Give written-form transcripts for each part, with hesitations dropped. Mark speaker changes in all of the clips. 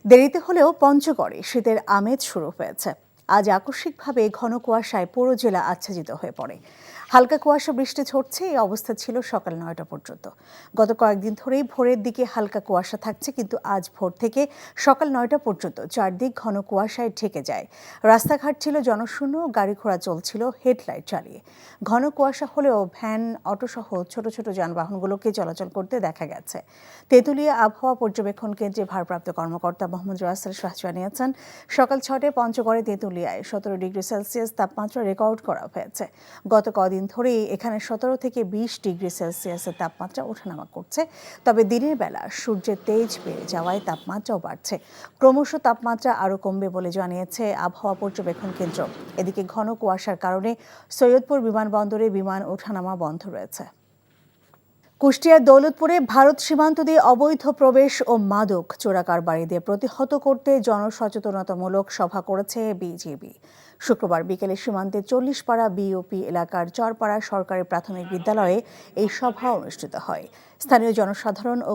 Speaker 1: দেরিতে হলেও পঞ্চগড়ে শীতের আমেজ শুরু হয়েছে। আজ আকস্মিকভাবে ঘন কুয়াশায় পুরো জেলা আচ্ছাদিত হয়ে পড়ে। হালকা কুয়াশা বৃষ্টি ঝরছে, এই অবস্থা ছিল সকাল 9টা পর্যন্ত। গত কয়েকদিন ধরেই ভোরের দিকে হালকা কুয়াশা থাকছে, কিন্তু আজ ভোর থেকে সকাল 9টা পর্যন্ত চারদিক ঘন কুয়াশায় ঢেকে যায়। রাস্তাঘাট ছিল জনশূন্য, গাড়ি ঘোড়া চলছিল হেডলাইট চালিয়ে। ঘন কুয়াশা হলেও ভ্যান, অটোসহ ছোট ছোট যানবাহনগুলোকে চলাচল করতে দেখা গেছে। তেঁতুলিয়া আবহাওয়া পর্যবেক্ষণ কেন্দ্রে ভারপ্রাপ্ত কর্মকর্তা মোহাম্মদ রাসেল শাহ জানিয়েছেন, সকাল 6টায় পঞ্চগড়ে তেঁতুলিয়ায় 17 ডিগ্রি সেলসিয়াস তাপমাত্রা রেকর্ড করা হয়েছে। গত কদিন ধরেই এখানে 17 থেকে 20 ডিগ্রি সেলসিয়াসের তাপমাত্রা ওঠানামা করছে। তবে দিনের বেলা সূর্যের তেজ বেড়ে যাওয়ায় তাপমাত্রাও বাড়ছে। ক্রমশ তাপমাত্রা আরও কমবে বলে জানিয়েছে আবহাওয়া পর্যবেক্ষণ কেন্দ্র। এদিকে ঘন কুয়াশার কারণে সৈয়দপুর বিমানবন্দরে বিমান ওঠানামা বন্ধ রয়েছে। কুষ্টিয়ার দৌলতপুরে ভারত সীমান্ত দিয়ে অবৈধ প্রবেশ ও মাদক চোরাকারবারি দিয়ে প্রতিহত করতে জনসচেতনতামূলক সভা করেছে বিজিবি। শুক্রবার বিকেলে সীমান্তে 40পাড়া বিওপি এলাকার চরপাড়া সরকারি প্রাথমিক বিদ্যালয়ে এই সভা অনুষ্ঠিত হয়। স্থানীয় জনসাধারণ ও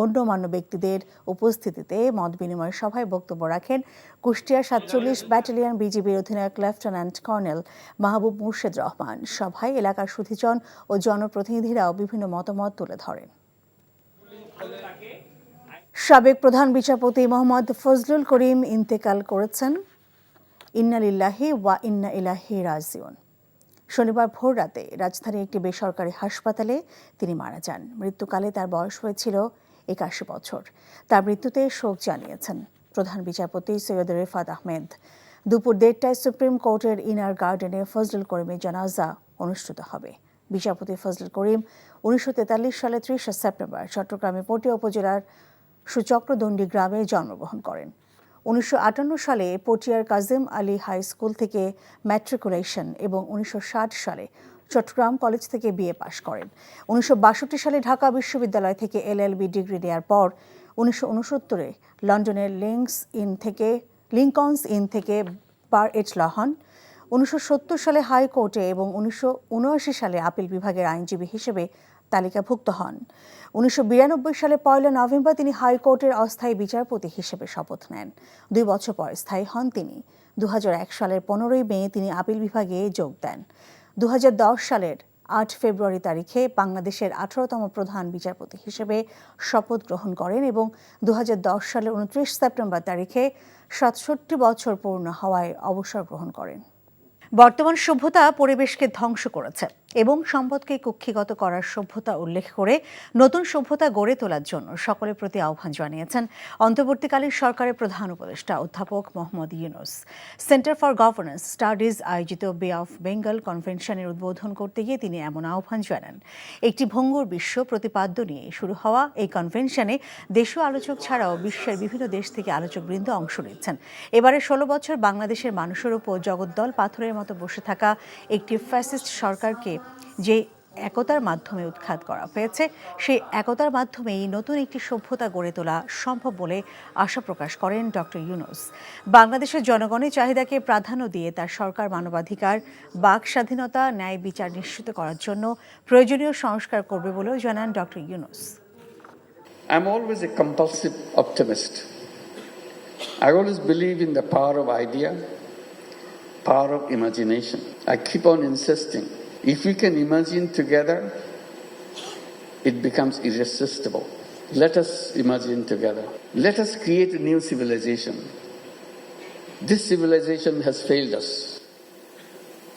Speaker 1: গণ্যমান্য ব্যক্তিদের উপস্থিতিতে মত বিনিময় সভায় বক্তব্য রাখেন কুষ্টিয়া 47 ব্যাটালিয়ন বিজিবির অধিনায়ক লেফটেন্যান্ট কর্নেল মাহবুব মুর্শেদ রহমান। সভায় এলাকার সুধীজন ও জনপ্রতিনিধিরাও বিভিন্ন মতামত তুলে ধরেন। সাবেক প্রধান বিচারপতি মোহাম্মদ ফজলুল করিম ইন্তেকাল করেছেন। ইন্না লিল্লাহি ওয়া ইন্না ইলাইহি রাজিউন। শনিবার ভোর রাতে রাজধানীর একটি বেসরকারি হাসপাতালে তিনি মারা যান। মৃত্যুকালে তার বয়স হয়েছিল 81 বছর। তার মৃত্যুতে শোক জানিয়েছেন প্রধান বিচারপতি সৈয়দ রেফাত আহমেদ। দুপুর 1:30টায় সুপ্রিম কোর্টের ইনার গার্ডেনে ফজলুল করিমের জানাজা অনুষ্ঠিত হবে। বিচারপতি ফজলুল করিম 1943 সালে 30 সেপ্টেম্বর চট্টগ্রামের পটিয়া উপজেলার সুচক্রদণ্ডী গ্রামে জন্মগ্রহণ করেন। 1958 সালে পটিয়ার কাজিম আলী হাই স্কুল থেকে ম্যাট্রিকুলেশন এবং 1960 সালে চট্টগ্রাম কলেজ থেকে বিএ পাশ করেন। 1962 সালে ঢাকা বিশ্ববিদ্যালয় থেকে এলএলবি ডিগ্রি নেওয়ার পর 1969-এ লন্ডনের লিঙ্কনস ইন থেকে বার এট ল হন। 1970 সালে হাইকোর্টে এবং 1979 সালে আপিল বিভাগের আইনজীবী হিসেবে তালিকাভুক্ত হন। 1992 সালে 1 নভেম্বর তিনি হাইকোর্টের অস্থায়ী বিচারপতি হিসেবে শপথ নেন। 2 বছর পর স্থায়ী হন তিনি। 2001 সালের 15 মে তিনি আপিল বিভাগে যোগ দেন। 2010 সালের 8 ফেব্রুয়ারি তারিখে বাংলাদেশের 18তম প্রধান বিচারপতি হিসেবে শপথ গ্রহণ করেন এবং 2010 সালের 29 সেপ্টেম্বর তারিখে 67 বছর পূর্ণ হওয়ায় অবসর গ্রহণ করেন। বর্তমান সভ্যতা পরিবেশকে ধ্বংস করেছে এবং সম্পদকে কুক্ষিগত করার সভ্যতা উল্লেখ করে নতুন সভ্যতা গড়ে তোলার জন্য সকলের প্রতি আহ্বান জানিয়েছেন অন্তর্বর্তীকালীন সরকারের প্রধান উপদেষ্টা অধ্যাপক Mohammad Yunus. Centre for governance studies আয়োজিত বে অফ বেঙ্গল কনভেনশনের উদ্বোধন করতে গিয়ে তিনি এমন আহ্বান জানান। একটি ভঙ্গুর বিশ্ব প্রতিপাদ্য নিয়ে শুরু হওয়া এই কনভেনশনে দেশীয় আলোচক ছাড়াও বিশ্বের বিভিন্ন দেশ থেকে আলোচকবৃন্দ অংশ নিচ্ছেন। এবারে 16 বছর বাংলাদেশের মানুষের উপর জগদ্দল পাথরের মতো বসে থাকা একটি ফ্যাসিস্ট সরকারকে যে একতার মাধ্যমে উৎখাত করা হয়েছে, সেই একতার মাধ্যমেই নতুন একটি সভ্যতা গড়ে তোলা সম্ভব বলে আশা প্রকাশ করেন ডক্টর ইউনূস। বাংলাদেশের জনগণের চাহিদাকে প্রাধান্য দিয়ে তার সরকার মানবাধিকার, বাক স্বাধীনতা, ন্যায় বিচার নিশ্চিত করার জন্য প্রয়োজনীয় সংস্কার করবে বলেও জানান doctor Yunus.
Speaker 2: I'm always a compulsive optimist. I always believe in the power of idea, power of imagination. I keep on insisting, if we can imagine together, it becomes irresistible. Let us imagine together. Let us create a new civilization. This civilization has failed us.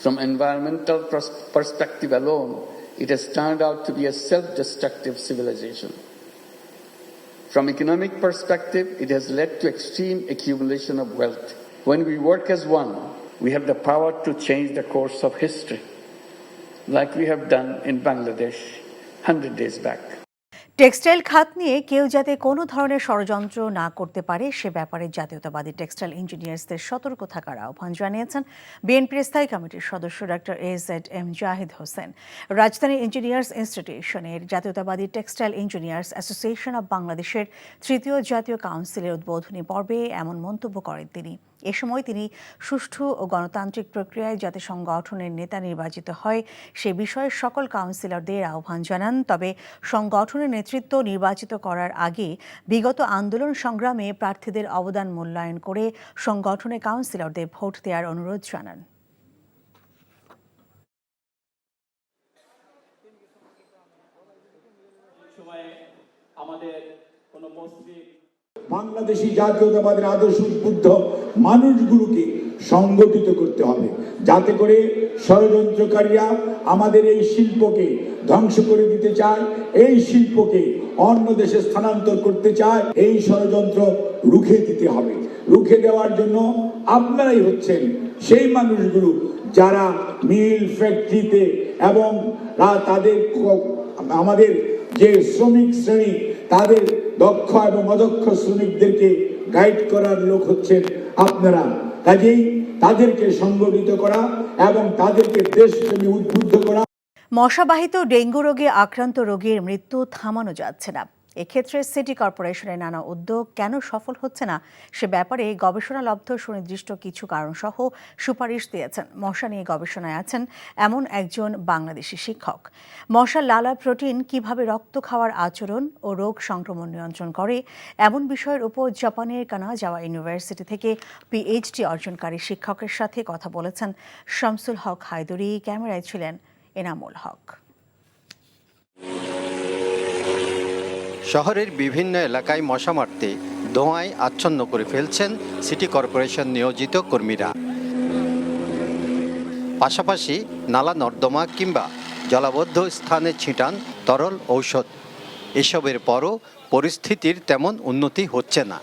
Speaker 2: From environmental perspective alone, it has turned out to be a self-destructive civilization. From economic perspective, it has led to extreme accumulation of wealth. When we work as one, we have the power to change the course of history, like we have done in Bangladesh 100 days back.
Speaker 1: Textile খাত নিয়ে কেউ যাতে কোনো ধরনের ষড়যন্ত্র না করতে পারে সে ব্যাপারে জাতীয়তাবাদী টেক্সটাইল ইঞ্জিনিয়ার্সদের সতর্ক থাকার আহ্বান জানিয়েছেন বিএনপির স্থায়ী কমিটির সদস্য ডক্টর AZM জাহিদ হোসেন। রাজধানী ইঞ্জিনিয়ার্স ইনস্টিটিউশনের জাতীয়তাবাদী টেক্সটাইল ইঞ্জিনিয়ার্স অ্যাসোসিয়েশন অব বাংলাদেশের 3য় জাতীয় কাউন্সিলের উদ্বোধনী পর্বে এমন মন্তব্য করেন তিনি। এ সময় তিনি সুষ্ঠু ও গণতান্ত্রিক প্রক্রিয়ায় যাতে সংগঠনের নেতা নির্বাচিত হয় সে বিষয়ে সকল কাউন্সিলরদের আহ্বান জানান। তবে সংগঠনের নেতৃত্ব নির্বাচিত করার আগে বিগত আন্দোলন সংগ্রামে প্রার্থীদের অবদান মূল্যায়ন করে সংগঠনের কাউন্সিলরদের ভোট দেওয়ার অনুরোধ জানান।
Speaker 3: বাংলাদেশি জাতীয়তাবাদের আদর্শ উদ্বুদ্ধ মানুষগুলোকে সংগঠিত করতে হবে, যাতে করে ষড়যন্ত্রকারীরা আমাদের এই শিল্পকে ধ্বংস করে দিতে চায়, এই শিল্পকে অন্য দেশে স্থানান্তর করতে চায়। এই ষড়যন্ত্র রুখে দিতে হবে। রুখে দেওয়ার জন্য আপনারাই হচ্ছেন সেই মানুষগুলো যারা মিল ফ্যাক্টরিতে এবং তাদের আমাদের যে শ্রমিক শ্রেণী তাদের দক্ষ এবং অদক্ষ শ্রমিকদেরকে গাইড করার লোক হচ্ছেন আপনারা। কাজেই তাদেরকে সংগঠিত করা এবং তাদেরকে দেশপ্রেমী উদ্বুদ্ধ করা।
Speaker 1: মশাবাহিত ডেঙ্গু রোগে আক্রান্ত রোগীর মৃত্যু থামানো যাচ্ছে না। এক্ষেত্রে সিটি কর্পোরেশনের নানা উদ্যোগ কেন সফল হচ্ছে না সে ব্যাপারে গবেষণালব্ধ সুনির্দিষ্ট কিছু কারণসহ সুপারিশ দিয়েছেন মশা নিয়ে গবেষণায় আছেন এমন একজন বাংলাদেশি শিক্ষক। মশার লালা প্রোটিন কিভাবে রক্ত খাওয়ার আচরণ ও রোগ সংক্রমণ নিয়ন্ত্রণ করে এমন বিষয়ের উপর জাপানের কানাজাওয়া ইউনিভার্সিটি থেকে পিএইচডি অর্জনকারী শিক্ষকের সাথে কথা বলেছেন শামসুল হক হায়দরি। ক্যামেরায় ছিলেন এনামুল হক।
Speaker 4: শহরের বিভিন্ন এলাকায় মশা মারতে ধোঁয়ায় আচ্ছন্ন করে ফেলছেন সিটি কর্পোরেশন নিয়োজিত কর্মীরা। পাশাপাশি নালা নর্দমা কিংবা জলাবদ্ধ স্থানে ছিটান তরল ঔষধ। এসবের পরও পরিস্থিতির তেমন উন্নতি হচ্ছে না।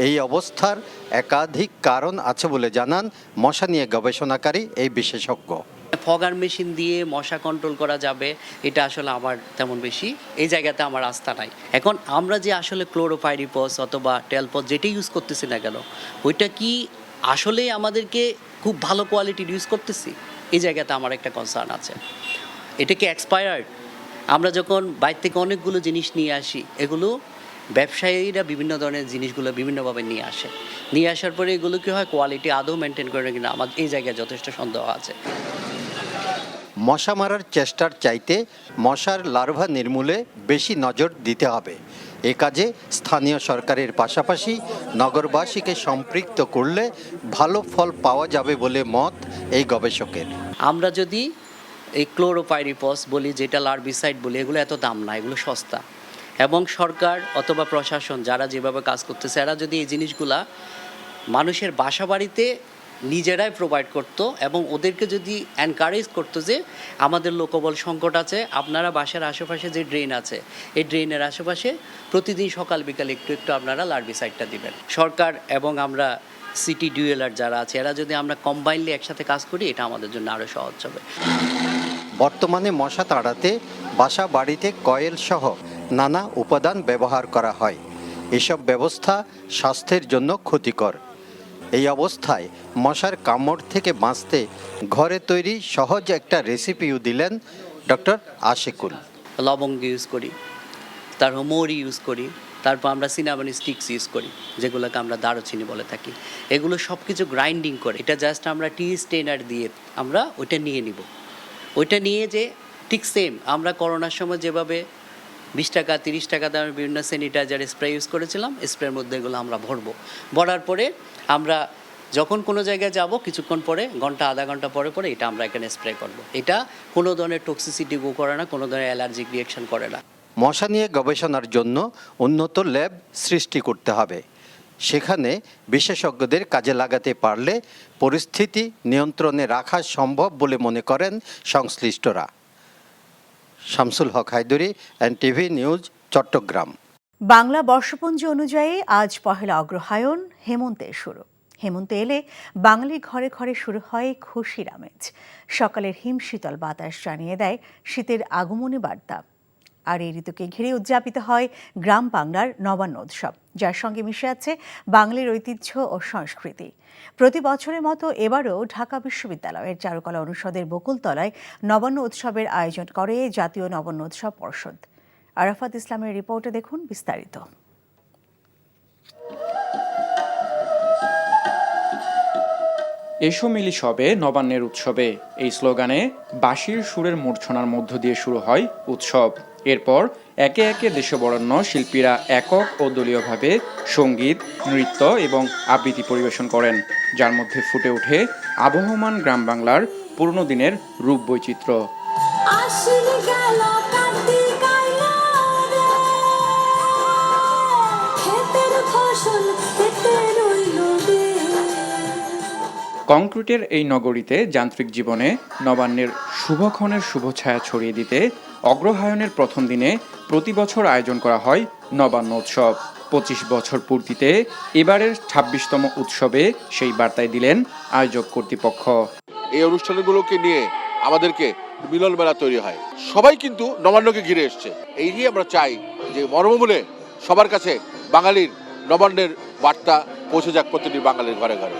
Speaker 4: এই অবস্থার একাধিক কারণ আছে বলে জানান মশা নিয়ে গবেষণাকারী এই বিশেষজ্ঞ।
Speaker 5: ফগার মেশিন দিয়ে মশা কন্ট্রোল করা যাবে এটা আসলে আমার তেমন বেশি এই জায়গাতে আমার আস্থা নাই। এখন আমরা যে আসলে ক্লোরোপাইরিপস অথবা টেলপস যেটা ইউজ করতেছি না কেন ওইটা কি আসলে আমাদেরকে খুব ভালো কোয়ালিটির ইউজ করতেছি এই জায়গাতে আমার একটা কনসার্ন আছে। এটা কি এক্সপায়ার্ড? আমরা যখন বাইরে থেকে অনেকগুলো জিনিস নিয়ে আসি এগুলো ব্যবসায়ীরা বিভিন্ন ধরনের জিনিসগুলো বিভিন্নভাবে নিয়ে আসার পরে এগুলো কি হয় কোয়ালিটি আদৌ মেনটেন করে কিনা আমার এই জায়গায় যথেষ্ট সন্দেহ আছে।
Speaker 4: মশা মারার চেষ্টার চাইতে মশার লার্ভা নির্মূলে বেশি নজর দিতে হবে। এ কাজে স্থানীয় সরকারের পাশাপাশি নগরবাসীকে সম্পৃক্ত করলে ভালো ফল পাওয়া যাবে বলে মত এই গবেষকের।
Speaker 5: আমরা যদি এই ক্লোরোপাইরিপস বলি যেটা লার্ভিসাইড বলি এগুলো এত দাম না, এগুলো সস্তা এবং সরকার অথবা প্রশাসন যারা যেভাবে কাজ করতেছে এরা যদি এই জিনিসগুলা মানুষের বাসা বাড়িতে নিজেরাই প্রোভাইড করতো এবং ওদেরকে যদি এনকারেজ করতো যে আমাদের লোকবল সংকট আছে, আপনারা বাসার আশেপাশে যে ড্রেন আছে এই ড্রেনের আশেপাশে প্রতিদিন সকাল বিকাল একটু একটু আপনারা লার্ভিসাইডটা দিবেন। সরকার এবং আমরা সিটি ডিউএলআর যারা আছে এরা যদি আমরা কম্বাইনলি একসাথে কাজ করি এটা আমাদের জন্য আরও সহজ হবে।
Speaker 4: বর্তমানে মশা তাড়াতে বাসা বাড়িতে কয়েল সহ নানা উপাদান ব্যবহার করা হয়। এসব ব্যবস্থা স্বাস্থ্যের জন্য ক্ষতিকর। এই অবস্থায় মশার কামড় থেকে বাঁচতে ঘরে তৈরি সহজ একটা রেসিপিও দিলেন ডক্টর আশিকুল।
Speaker 5: লবঙ্গ ইউজ করি, তারপর মৌরি ইউজ করি, তারপর আমরা সিনামন স্টিক্স ইউজ করি যেগুলোকে আমরা দারুচিনি বলে থাকি। এগুলো সব কিছু গ্রাইন্ডিং করে এটা জাস্ট আমরা টি স্টেনার দিয়ে আমরা ওইটা নিয়ে নিব। ওইটা নিয়ে যে ঠিক সেম আমরা করোনার সময় যেভাবে 20 টাকা 30 টাকা দামের বিভিন্ন স্যানিটাইজার স্প্রে ইউজ করেছিলাম স্প্রের মধ্যে এগুলো আমরা ভরার পরে আমরা যখন কোনো জায়গায় যাব কিছুক্ষণ পরে ঘন্টা আধা ঘন্টা পরে এটা আমরা এখানে স্প্রে করব। এটা কোনো ধরনের টক্সিসিটি গো করে না, কোনো ধরনের অ্যালার্জিক রিয়াকশন করে না।
Speaker 4: মশা নিয়ে গবেষণার জন্য উন্নত ল্যাব সৃষ্টি করতে হবে। সেখানে বিশেষজ্ঞদের কাজে লাগাতে পারলে পরিস্থিতি নিয়ন্ত্রণে রাখা সম্ভব বলে মনে করেন সংশ্লিষ্টরা। শামসুল হক হায়দরি, এনটিভি নিউজ, চট্টগ্রাম।
Speaker 1: বাংলা বর্ষপঞ্জি অনুযায়ী আজ পহেলা অগ্রহায়ণ, হেমন্তের শুরু। হেমন্ত এলে বাঙালি ঘরে ঘরে শুরু হয় খুশির আমেজ। সকালের হিমশীতল বাতাস জানিয়ে দেয় শীতের আগমনী বার্তা। আর এই ঋতুকে ঘিরে উদযাপিত হয় গ্রাম বাংলার নবান্ন উৎসব, যার সঙ্গে মিশে আছে বাঙালির ঐতিহ্য ও সংস্কৃতি। প্রতি বছরের মতো এবারও ঢাকা বিশ্ববিদ্যালয়ের চারুকলা অনুষদের বকুলতলায় নবান্ন উৎসবের আয়োজন করে জাতীয় নবান্ন উৎসব পর্ষদ। আরাফাত ইসলামের রিপোর্টে দেখুন বিস্তারিত।
Speaker 6: এসো মিলি সবে নবান্নের উৎসবে এই স্লোগানে বাঁশির সুরের মূর্ছনার মধ্য দিয়ে শুরু হয় উৎসব। এরপর একে একে দেশবরেণ্য শিল্পীরা একক ও দলীয়ভাবে সঙ্গীত, নৃত্য এবং আবৃত্তি পরিবেশন করেন, যার মধ্যে ফুটে ওঠে আবহমান গ্রাম বাংলার পুরনো দিনের রূপ বৈচিত্র্য। কংক্রিটের এই নগরীতে যান্ত্রিক জীবনে নবান্নের শুভক্ষণের শুভছায়া ছড়িয়ে দিতে অগ্রহায়ণের প্রথম দিনে প্রতি বছর আয়োজন করা হয় নবান্ন উৎসব। ২৫ বছর পূর্তিতে এবারের ২৬তম উৎসবে সেই বার্তায় দিলেন আয়োজক কর্তৃপক্ষ।
Speaker 7: এই অনুষ্ঠানগুলোকে নিয়ে আমাদেরকে মিলন মেলা তৈরি হয়, সবাই কিন্তু নবান্নকে ঘিরে এসছে। এই নিয়ে আমরা চাই যে মর্মমূলে সবার কাছে বাঙালির নবান্নের বার্তা পৌঁছে যাক প্রতিটি বাঙালির ঘরে ঘরে।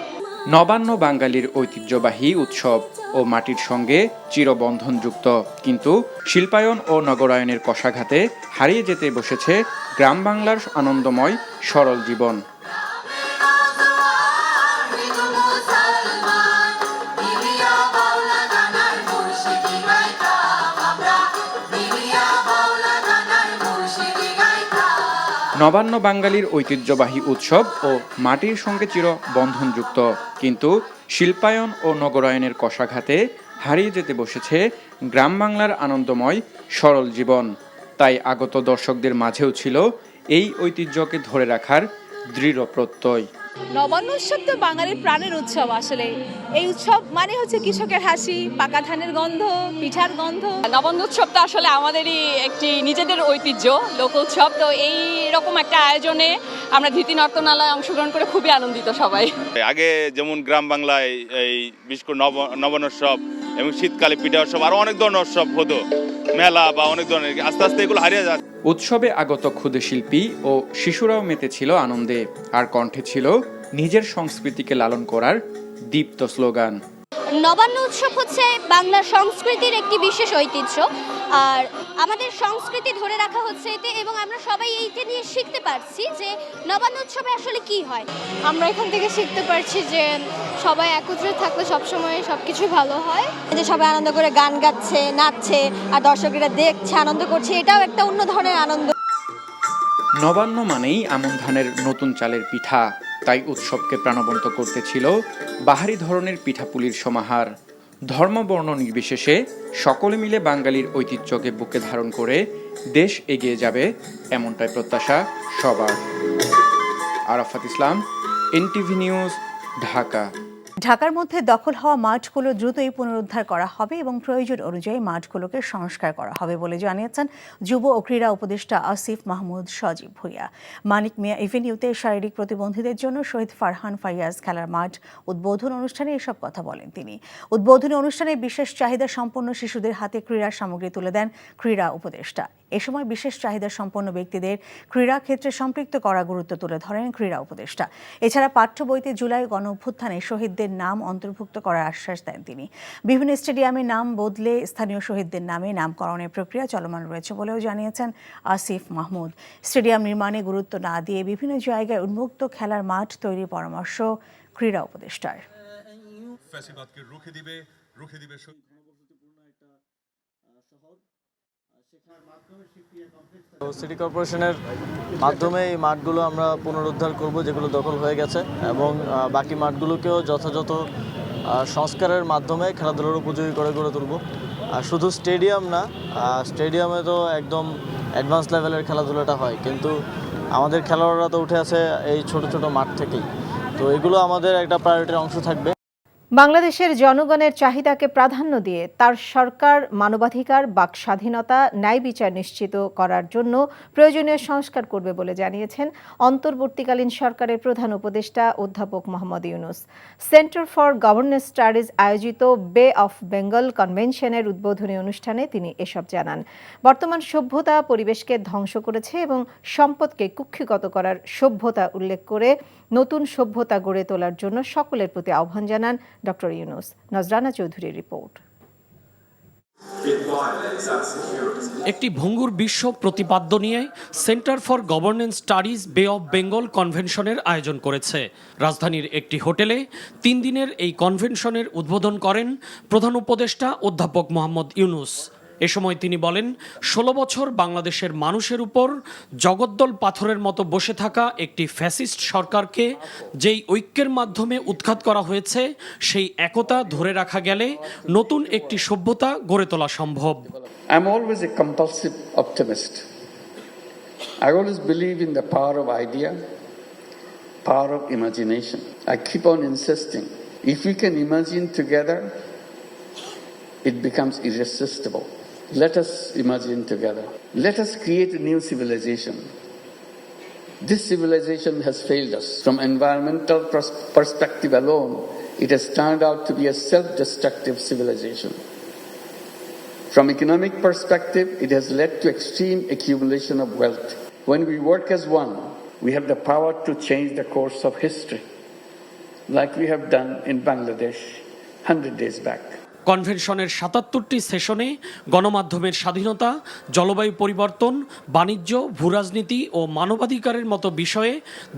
Speaker 6: নবান্ন বাঙালির ঐতিহ্যবাহী উৎসব ও মাটির সঙ্গে চিরবন্ধনযুক্ত, কিন্তু শিল্পায়ন ও নগরায়নের কষাঘাতে হারিয়ে যেতে বসেছে গ্রাম বাংলার আনন্দময় সরল জীবন। নবান্ন বাঙালির ঐতিহ্যবাহী উৎসব ও মাটির সঙ্গে চির বন্ধনযুক্ত, কিন্তু শিল্পায়ন ও নগরায়নের কষাঘাতে হারিয়ে যেতে বসেছে গ্রাম বাংলার আনন্দময় সরল জীবন। তাই আগত দর্শকদের মাঝেও ছিল এই ঐতিহ্যকে ধরে রাখার দৃঢ় প্রত্যয়।
Speaker 8: নবান্ন উৎসব তো বাঙালির প্রাণের উৎসব। আসলে এই উৎসব মানে হচ্ছে কৃষকের হাসি, পাকা ধানের গন্ধ, পিঠার গন্ধ।
Speaker 9: নবান্ন উৎসবটা আসলে আমাদেরই একটি নিজেদের ঐতিহ্য, লোক উৎসব। তো এই রকম একটা আয়োজনে আমরা ধৃতি নর্তনালয়ে অংশগ্রহণ করে খুবই আনন্দিত সবাই।
Speaker 10: আগে যেমন গ্রাম বাংলায় এই বিশেষ করে নবান্ন উৎসব এবং শীতকালে পিঠা উৎসব আরো অনেক ধরনের উৎসব হতো, মেলা বা অনেক ধরনের, আস্তে আস্তে এগুলো হারিয়ে যাচ্ছে।
Speaker 6: উৎসবে আগত ক্ষুদে শিল্পী ও শিশুরাও মেতেছিল আনন্দে, আর কণ্ঠে ছিল নিজের সংস্কৃতিকে লালন করার দীপ্ত স্লোগান।
Speaker 11: নবান্ন উৎসব হচ্ছে বাংলার সংস্কৃতির একটি বিশেষ ঐতিহ্য, আর আমাদের সংস্কৃতি ধরে রাখা হচ্ছে এতে, এবং আমরা সবাই এইটা নিয়ে শিখতে পারছি যে নবান্ন উৎসবে আসলে কি হয়। আমরা এখান থেকে শিখতে পারছি যে সবাই একত্রে থাকলে সবসময় সবকিছু ভালো হয়, যে সবাই আনন্দ করে গান গাচ্ছে, নাচছে, আর দর্শকেরা দেখছে, আনন্দ করছে, এটাও একটা অন্য ধরনের আনন্দ।
Speaker 6: নবান্ন মানেই আমন ধানের নতুন চালের পিঠা, তাই উৎসবকে প্রাণবন্ত করতে ছিল বাহারি ধরনের পিঠাপুলির সমাহার। ধর্মবর্ণ নির্বিশেষে সকলে মিলে বাঙালির ঐতিহ্যকে বুকে ধারণ করে দেশ এগিয়ে যাবে, এমনটাই প্রত্যাশা সবার। আরাফাত ইসলাম, এনটিভি নিউজ, ঢাকা।
Speaker 1: ঢাকার মধ্যে দখল হওয়া মাঠগুলো দ্রুতই পুনরুদ্ধার করা হবে এবং প্রয়োজন অনুযায়ী মাঠগুলোকে সংস্কার করা হবে বলে জানিয়েছেন যুব ও ক্রীড়া উপদেষ্টা আসিফ মাহমুদ সজীব ভুঁইয়া। মানিক মিয়া এভিনিউতে শারীরিক প্রতিবন্ধীদের জন্য শহীদ ফারহান ফাইয়াজ খেলার মাঠ উদ্বোধন অনুষ্ঠানে এসব কথা বলেন তিনি। উদ্বোধনী অনুষ্ঠানে বিশেষ চাহিদা সম্পন্ন শিশুদের হাতে ক্রীড়া সামগ্রী তুলে দেন ক্রীড়া উপদেষ্টা। এ সময় বিশেষ চাহিদা সম্পন্ন ব্যক্তিদের ক্রীড়া ক্ষেত্রে সম্পৃক্ত করার গুরুত্ব তুলে ধরেন ক্রীড়া উপদেষ্টা। এছাড়া পাঠ্য বইতে জুলাই গণ অভ্যুত্থানে শহীদদের নাম অন্তর্ভুক্ত করার আশ্বাস দেন তিনি। বিভিন্ন স্টেডিয়ামে নাম বদলে স্থানীয় শহীদদের নামে নামকরণের প্রক্রিয়া চলমান রয়েছে বলেও জানিয়েছেন আসিফ মাহমুদ। স্টেডিয়াম নির্মাণে গুরুত্ব না দিয়ে বিভিন্ন জায়গায় উন্মুক্ত খেলার মাঠ তৈরির পরামর্শ ক্রীড়া উপদেষ্টার।
Speaker 12: সিটি কর্পোরেশনের মাধ্যমে এই মাঠগুলো আমরা পুনরুদ্ধার করব যেগুলো দখল হয়ে গেছে, এবং বাকি মাঠগুলোকেও যথাযথ সংস্কারের মাধ্যমে খেলাধুলার উপযোগী করে গড়ে তুলব। আর শুধু স্টেডিয়াম না, স্টেডিয়ামে তো একদম অ্যাডভান্স লেভেলের খেলাধুলাটা হয়, কিন্তু আমাদের খেলোয়াড়রা তো উঠে আছে এই ছোট ছোট মাঠ থেকেই। তো এগুলো আমাদের একটা প্রায়োরিটির অংশ থাকবে।
Speaker 13: বাংলাদেশের জনগণের চাহিদাকে প্রাধান্য দিয়ে তার সরকার মানবাধিকার, বাক স্বাধীনতা, ন্যায় বিচার নিশ্চিত করার জন্য প্রয়োজনীয় সংস্কার করবে বলে জানিয়েছেন অন্তর্বর্তীকালীন সরকারের প্রধান উপদেষ্টা অধ্যাপক Mohammad Yunus. Centre for governance studies আয়োজিত বে অফ বেঙ্গল কনভেনশনের উদ্বোধনী অনুষ্ঠানে তিনি এসব জানান। বর্তমান সভ্যতা পরিবেশকে ধ্বংস করেছে এবং সম্পদকে কুক্ষিগত করার সভ্যতা উল্লেখ করে নতুন সভ্যতা গড়ে তোলার জন্য সকলের প্রতি আহ্বান জানান ডক্টর ইউনূস। নজরানা চৌধুরীর রিপোর্ট।
Speaker 14: একটি ভঙ্গুর বিশ্ব প্রতিপাদ্য নিয়ে সেন্টার ফর গভর্নেন্স স্টাডিজ বে অফ বেঙ্গল কনভেনশনের আয়োজন করেছে। রাজধানীর একটি হোটেলে 3 দিনের এই কনভেনশনের উদ্বোধন করেন প্রধান উপদেষ্টা অধ্যাপক মোহাম্মদ ইউনূস। এ সময় তিনি বলেন, 16 বছর বাংলাদেশের মানুষের উপর জগদ্দল পাথরের মতো বসে থাকা একটি ফ্যাসিস্ট সরকারকে যেই ঐক্যের মাধ্যমে উৎখাত করা হয়েছে, সেই একতা ধরে রাখা গেলে নতুন একটি সভ্যতা গড়ে তোলা সম্ভব।
Speaker 2: I'm always a compulsive optimist. I always believe in the power of idea, power of imagination. I keep on insisting, if we can imagine together, it becomes irresistible. Let us imagine together. Let us create a new civilization. This civilization has failed us. From environmental perspective alone, it has turned out to be a self-destructive civilization. From economic perspective, it has led to extreme accumulation of wealth. When we work as one, we have the power to change the course of history, like we have done in Bangladesh 100 days back.
Speaker 14: কনভেনশনের 77টি সেশনে গণমাধ্যমের স্বাধীনতা, জলবায়ু পরিবর্তন, বাণিজ্য, ভূরাজনীতি ও মানবাধিকারের মতো বিষয়ে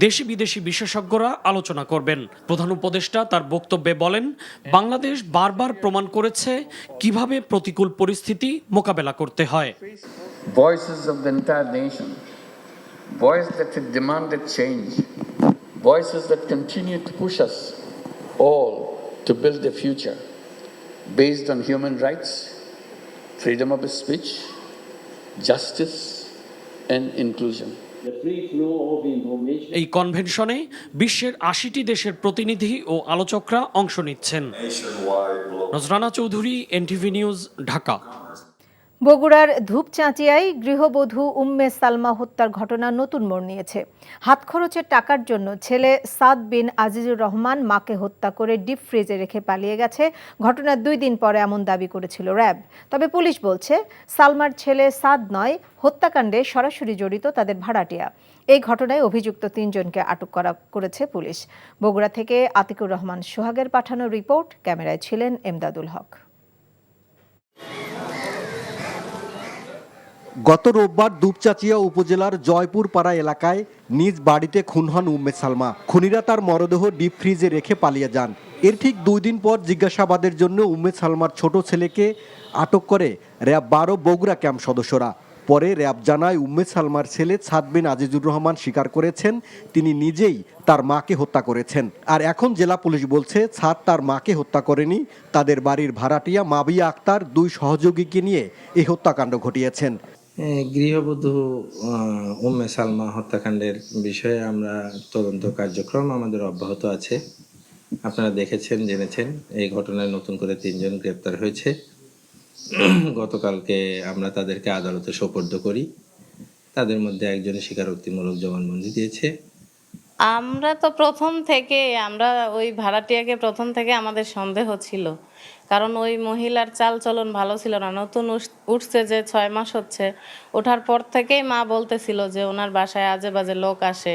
Speaker 14: দেশি বিদেশি বিশেষজ্ঞরা আলোচনা করবেন। প্রধান উপদেষ্টা তার বক্তব্যে বলেন, বাংলাদেশ বারবার প্রমাণ করেছে কিভাবে প্রতিকূল পরিস্থিতি মোকাবেলা করতে হয়।
Speaker 2: Voices of the entire nation, voices that have demanded change, voices that continue to push us all to build a future based on human rights, freedom of speech, justice, and inclusion.
Speaker 14: এই কনভেনশনে বিশ্বের 80টি দেশের প্রতিনিধি ও আলোচকরা অংশ নিচ্ছেন। নজরানা Chowdhury, NTV news, Dhaka.
Speaker 13: বগুড়ার ধূপচাঁচিয়ায় গৃহবধূ উম্মে সালমা হত্যার ঘটনা নতুন মোড় নিয়েছে। হাত খরচের টাকার জন্য ছেলে সাদ বিন আজিজুর রহমান মাকে হত্যা করে ডিপ ফ্রিজে রেখে পালিয়ে গেছে। ঘটনার 2 দিন পরে এমন দাবি করেছিল র্যাব। তবে পুলিশ বলছে, সালমার ছেলে সাদ নয়, হত্যাকাণ্ডে সরাসরি জড়িত তাদের ভাড়াটিয়া। এই ঘটনায় অভিযুক্ত 3 জনকে আটক করেছে পুলিশ। বগুড়া থেকে আতিকুর রহমান সোহাগের পাঠানো রিপোর্ট, ক্যামেরায় ছিলেন এমদাদুল হক।
Speaker 15: গত রোববার দুপচাঁচিয়া উপজেলার জয়পুরপাড়া এলাকায় নিজ বাড়িতে খুন হন উম্মে সালমা। খুনিরা তার মরদেহ ডিপ ফ্রিজে রেখে পালিয়ে যান। এর ঠিক 2 দিন পর জিজ্ঞাসাবাদের জন্য উম্মে সালমার ছোট ছেলেকে আটক করে র্যাব 12 বগুড়া ক্যাম্প সদস্যরা। পরে র্যাব জানায়, উম্মে সালমার ছেলে সাদ বিন আজিজুর রহমান স্বীকার করেছেন তিনি নিজেই তার মাকে হত্যা করেছেন। আর এখন জেলা পুলিশ বলছে, সাদ তার মাকে হত্যা করেনি, তাদের বাড়ির ভাড়াটিয়া মাবিয়া আক্তার 2 সহযোগীকে নিয়ে এই হত্যাকাণ্ড ঘটিয়েছেন।
Speaker 16: গৃহবধূ উম্মে সালমা হত্যাকাণ্ডের বিষয়ে আমরা তদন্ত কার্যক্রম আমাদের অব্যাহত আছে। আপনারা দেখেছেন, জেনেছেন, এই ঘটনায় নতুন করে 3 জন গ্রেপ্তার হয়েছে। গতকালকে আমরা তাদেরকে আদালতে সোপর্দ করি। তাদের মধ্যে একজন স্বীকারোক্তিমূলক জবানবন্দি দিয়েছে।
Speaker 17: আমরা তো আমরা ওই ভাড়াটিয়াকে প্রথম থেকে আমাদের সন্দেহ ছিল, কারণ ওই মহিলার চাল চলন ভালো ছিল না। নতুন উঠছে যে 6 মাস হচ্ছে, ওঠার পর থেকেই মা বলতেছিল যে ওনার বাসায় আজে বাজে লোক আসে।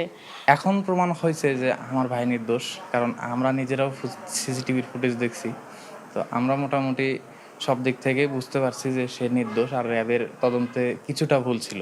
Speaker 18: এখন প্রমাণ হয়েছে যে আমার ভাই নির্দোষ, কারণ আমরা নিজেরাও সিসিটিভির ফুটেজ দেখছি। তো আমরা মোটামুটি সব দিক থেকে বুঝতে পারছি যে সে নির্দোষ, আর র্যাবের তদন্তে কিছুটা ভুল ছিল।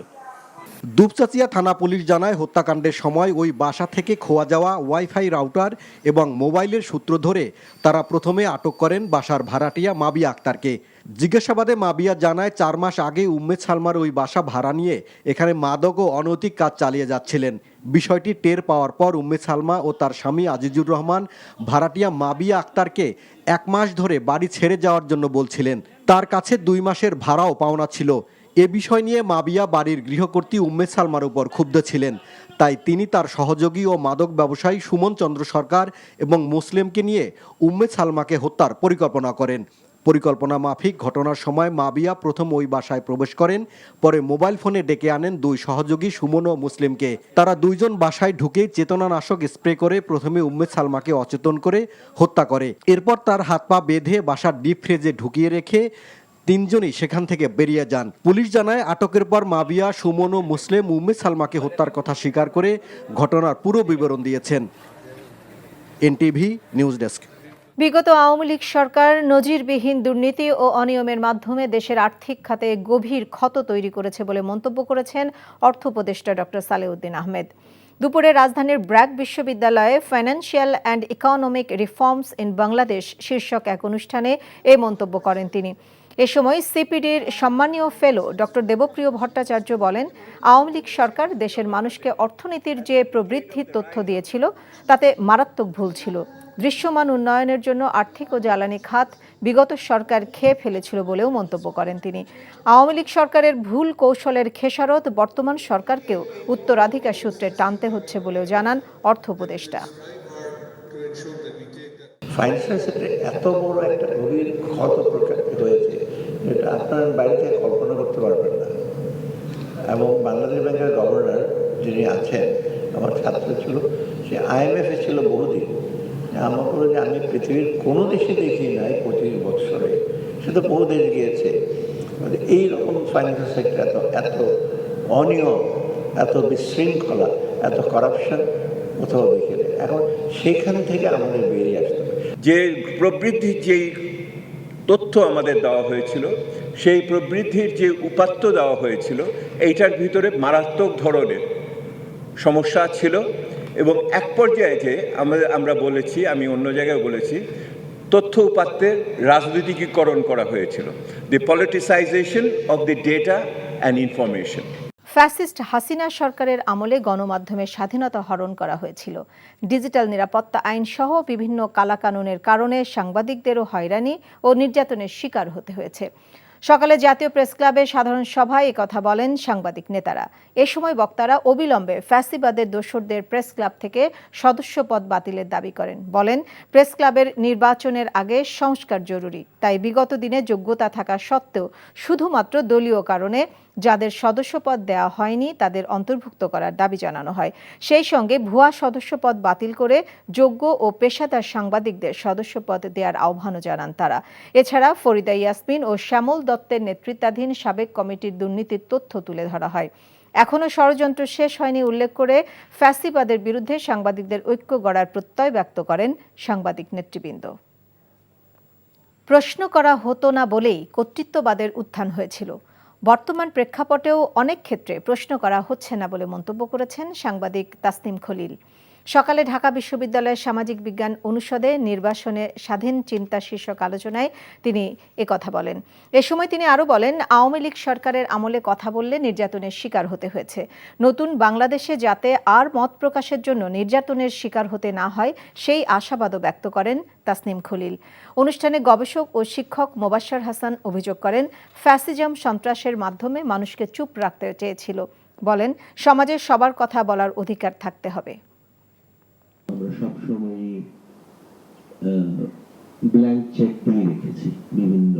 Speaker 15: দুপচাঁচিয়া থানা পুলিশ জানায়, হত্যাকাণ্ডের সময় ওই বাসা থেকে খোয়া যাওয়া ওয়াইফাই রাউটার এবং মোবাইলের সূত্র ধরে তারা প্রথমে আটক করেন বাসার ভাড়াটিয়া মাবিয়া আক্তারকে। জিজ্ঞাসাবাদে মাবিয়া জানায়, 4 মাস আগে উম্মে সালমার ওই বাসা ভাড়া নিয়ে এখানে মাদক ও অনৈতিক কাজ চালিয়ে যাচ্ছিলেন। বিষয়টি টের পাওয়ার পর উম্মে সালমা ও তার স্বামী আজিজুর রহমান ভাড়াটিয়া মাবিয়া আক্তারকে 1 মাস ধরে বাড়ি ছেড়ে যাওয়ার জন্য বলছিলেন। তার কাছে 2 মাসের ভাড়াও পাওনা ছিল। এ বিষয় নিয়ে মাবিয়া বাড়ির গৃহকর্ত্রী উম্মে সালমার উপর ক্ষুব্ধ ছিলেন। তাই তিনি তার সহযোগী ও মাদক ব্যবসায়ী সুমন চন্দ্র সরকার এবং মুসলিমকে নিয়ে উম্মে সালমাকে হত্যার পরিকল্পনা করেন। পরিকল্পনা মাফিক ঘটনার সময় মাবিয়া প্রথম ওই বাসায় প্রবেশ করেন, পরে মোবাইল ফোনে ডেকে আনেন 2 সহযোগী সুমন ও মুসলিমকে। তারা 2 জন বাসায় ঢুকে চেতনানাশক স্প্রে করে প্রথমে উম্মে সালমাকে অচেতন করে হত্যা করে। এরপর তার হাত পা বেঁধে বাসার ডিপ ফ্রিজে ঢুকিয়ে রেখে 3 জনই সেখান থেকে বেরিয়ে যান। পুলিশ জানায়, আটকের পর মাবিয়া, সুমন ও মুসলিম উম্মে সালমাকে হত্যার কথা স্বীকার করে ঘটনার পুরো বিবরণ দিয়েছেন। NTV news desk.
Speaker 13: বিগত আওয়ামী লীগ সরকার নজিরবিহীন দুর্নীতি ও অনিয়মের মাধ্যমে দেশের আর্থিক খাতে গভীর ক্ষত তৈরি করেছে বলে মন্তব্য করেছেন অর্থ উপদেষ্টা ডক্টর সালেউদ্দিন আহমেদ। দুপুরে রাজধানীর ব্র্যাক বিশ্ববিদ্যালয়ে financial and economic reforms in Bangladesh শীর্ষক এক অনুষ্ঠানে এ মন্তব্য করেন তিনি। এ সময় সিপিডির সম্মানীয় ফেলো ডক্টর দেবপ্রিয় ভট্টাচার্য বলেন, আওয়ামী লীগ সরকার দেশের মানুষকে অর্থনীতির যে প্রবৃদ্ধির তথ্য দিয়েছিল তাতে মারাত্মক ভুল ছিল। দৃশ্যমান উন্নয়নের জন্য আর্থিক ও জ্বালানি খাত বিগত সরকার খেয়ে ফেলেছিল বলেও মন্তব্য করেন তিনি। আওয়ামী লীগ সরকারের ভুল কৌশলের খেসারত বর্তমান সরকারকেও উত্তরাধিকার সূত্রে টানতে হচ্ছে বলেও জানান অর্থ উপদেষ্টা।
Speaker 19: ফাইন্যান্সিয়াল সেক্টরে এত বড় একটা গভীর ক্ষত প্রকাশিত হয়েছে যেটা আপনার বাইরে থেকে কল্পনা করতে পারবেন না। এবং বাংলাদেশ ব্যাংকের গভর্নর যিনি আছেন আমার ছাত্র ছিল, সে IMF এ ছিল বহুদিন। আমার বলে যে আমি পৃথিবীর কোনো দেশে দেখি নাই 25 বছরে, সে তো বহু দেশ গিয়েছে। এইরকম ফাইন্যান্সিয়াল সেক্টর এত অনিয়ম, এত বিশৃঙ্খলা, এত করাপশন কোথাও দেখে নেই। এখন সেখান থেকে আমাদের বেরিয়ে আসতে হবে।
Speaker 20: যে প্রবৃদ্ধির যেই তথ্য আমাদের দেওয়া হয়েছিল, সেই প্রবৃদ্ধির যে উপাত্ত দেওয়া হয়েছিল, এইটার ভিতরে মারাত্মক ধরনের সমস্যা ছিল। এবং এক পর্যায়ে যে আমরা বলেছি, আমি অন্য জায়গায় বলেছি, তথ্য উপাত্তের রাজনৈতিকীকরণ করা হয়েছিল, the politicization of the data and information.
Speaker 13: Fascist Hasina সরকারের আমলে গণমাধ্যমের স্বাধীনতা হরণ করা হয়েছিল। ডিজিটাল নিরাপত্তা আইন সহ বিভিন্ন কালাকানুনের কারণে সাংবাদিকদেরও হয়রানি ও নির্যাতনের শিকার হতে হয়েছে। সকালে জাতীয় প্রেস ক্লাবে সাধারণ সভায় একথা বলেন সাংবাদিক নেতারা। এ সময় বক্তারা অবিলম্বে ফ্যাসিবাদের দোসরদের প্রেস ক্লাব থেকে সদস্যপদ বাতিলের দাবি করেন। বলেন, প্রেস ক্লাবের নির্বাচনের আগে সংস্কার জরুরি, তাই বিগত দিনে যোগ্যতা থাকা সত্ত্বেও শুধুমাত্র দলীয় কারণে যাদের সদস্যপদ দেওয়া হয়নি তাদের অন্তর্ভুক্ত করার দাবি জানানো হয়। সেই সঙ্গে ভুয়া সদস্যপদ বাতিল করে যোগ্য ও পেশাদার সাংবাদিকদের সদস্যপদ দেওয়ার আহ্বানও জানান তারা। এছাড়া ফরিদা ইয়াসমিন ও শ্যামল দত্তের নেতৃত্বাধীন সাবেক কমিটির দুর্নীতির তথ্য তুলে ধরা হয়। এখনও ষড়যন্ত্র শেষ হয়নি উল্লেখ করে ফ্যাসিবাদের বিরুদ্ধে সাংবাদিকদের ঐক্য গড়ার প্রত্যয় ব্যক্ত করেন সাংবাদিক নেতৃবৃন্দ। প্রশ্ন করা হতো না বলেই কর্তৃত্ববাদের উত্থান হয়েছিল। বর্তমান প্রেক্ষাপটেও অনেক ক্ষেত্রে প্রশ্ন করা হচ্ছে না বলে মন্তব্য করেছেন সাংবাদিক তাসনিম খলিল। সকালে ঢাকা বিশ্ববিদ্যালয়ের সামাজিক বিজ্ঞান অনুষদে নির্বাসনে স্বাধীন চিন্তা শীর্ষক আলোচনায় তিনি একথা বলেন। এ সময় তিনি আরও বলেন, আওয়ামী লীগ সরকারের আমলে কথা বললে নির্যাতনের শিকার হতে হয়েছে। নতুন বাংলাদেশে যাতে আর মত প্রকাশের জন্য নির্যাতনের শিকার হতে না হয় সেই আশাবাদও ব্যক্ত করেন তাসনিম খলিল। অনুষ্ঠানে গবেষক ও শিক্ষক মোবাশ্বের হাসান অভিযোগ করেন, ফ্যাসিজম সন্ত্রাসের মাধ্যমে মানুষকে চুপ রাখতে চেয়েছিল। বলেন, সমাজের সবার কথা বলার অধিকার থাকতে হবে।
Speaker 21: আমরা সবসময় ব্ল্যাঙ্ক চেক দিয়ে রেখেছি বিভিন্ন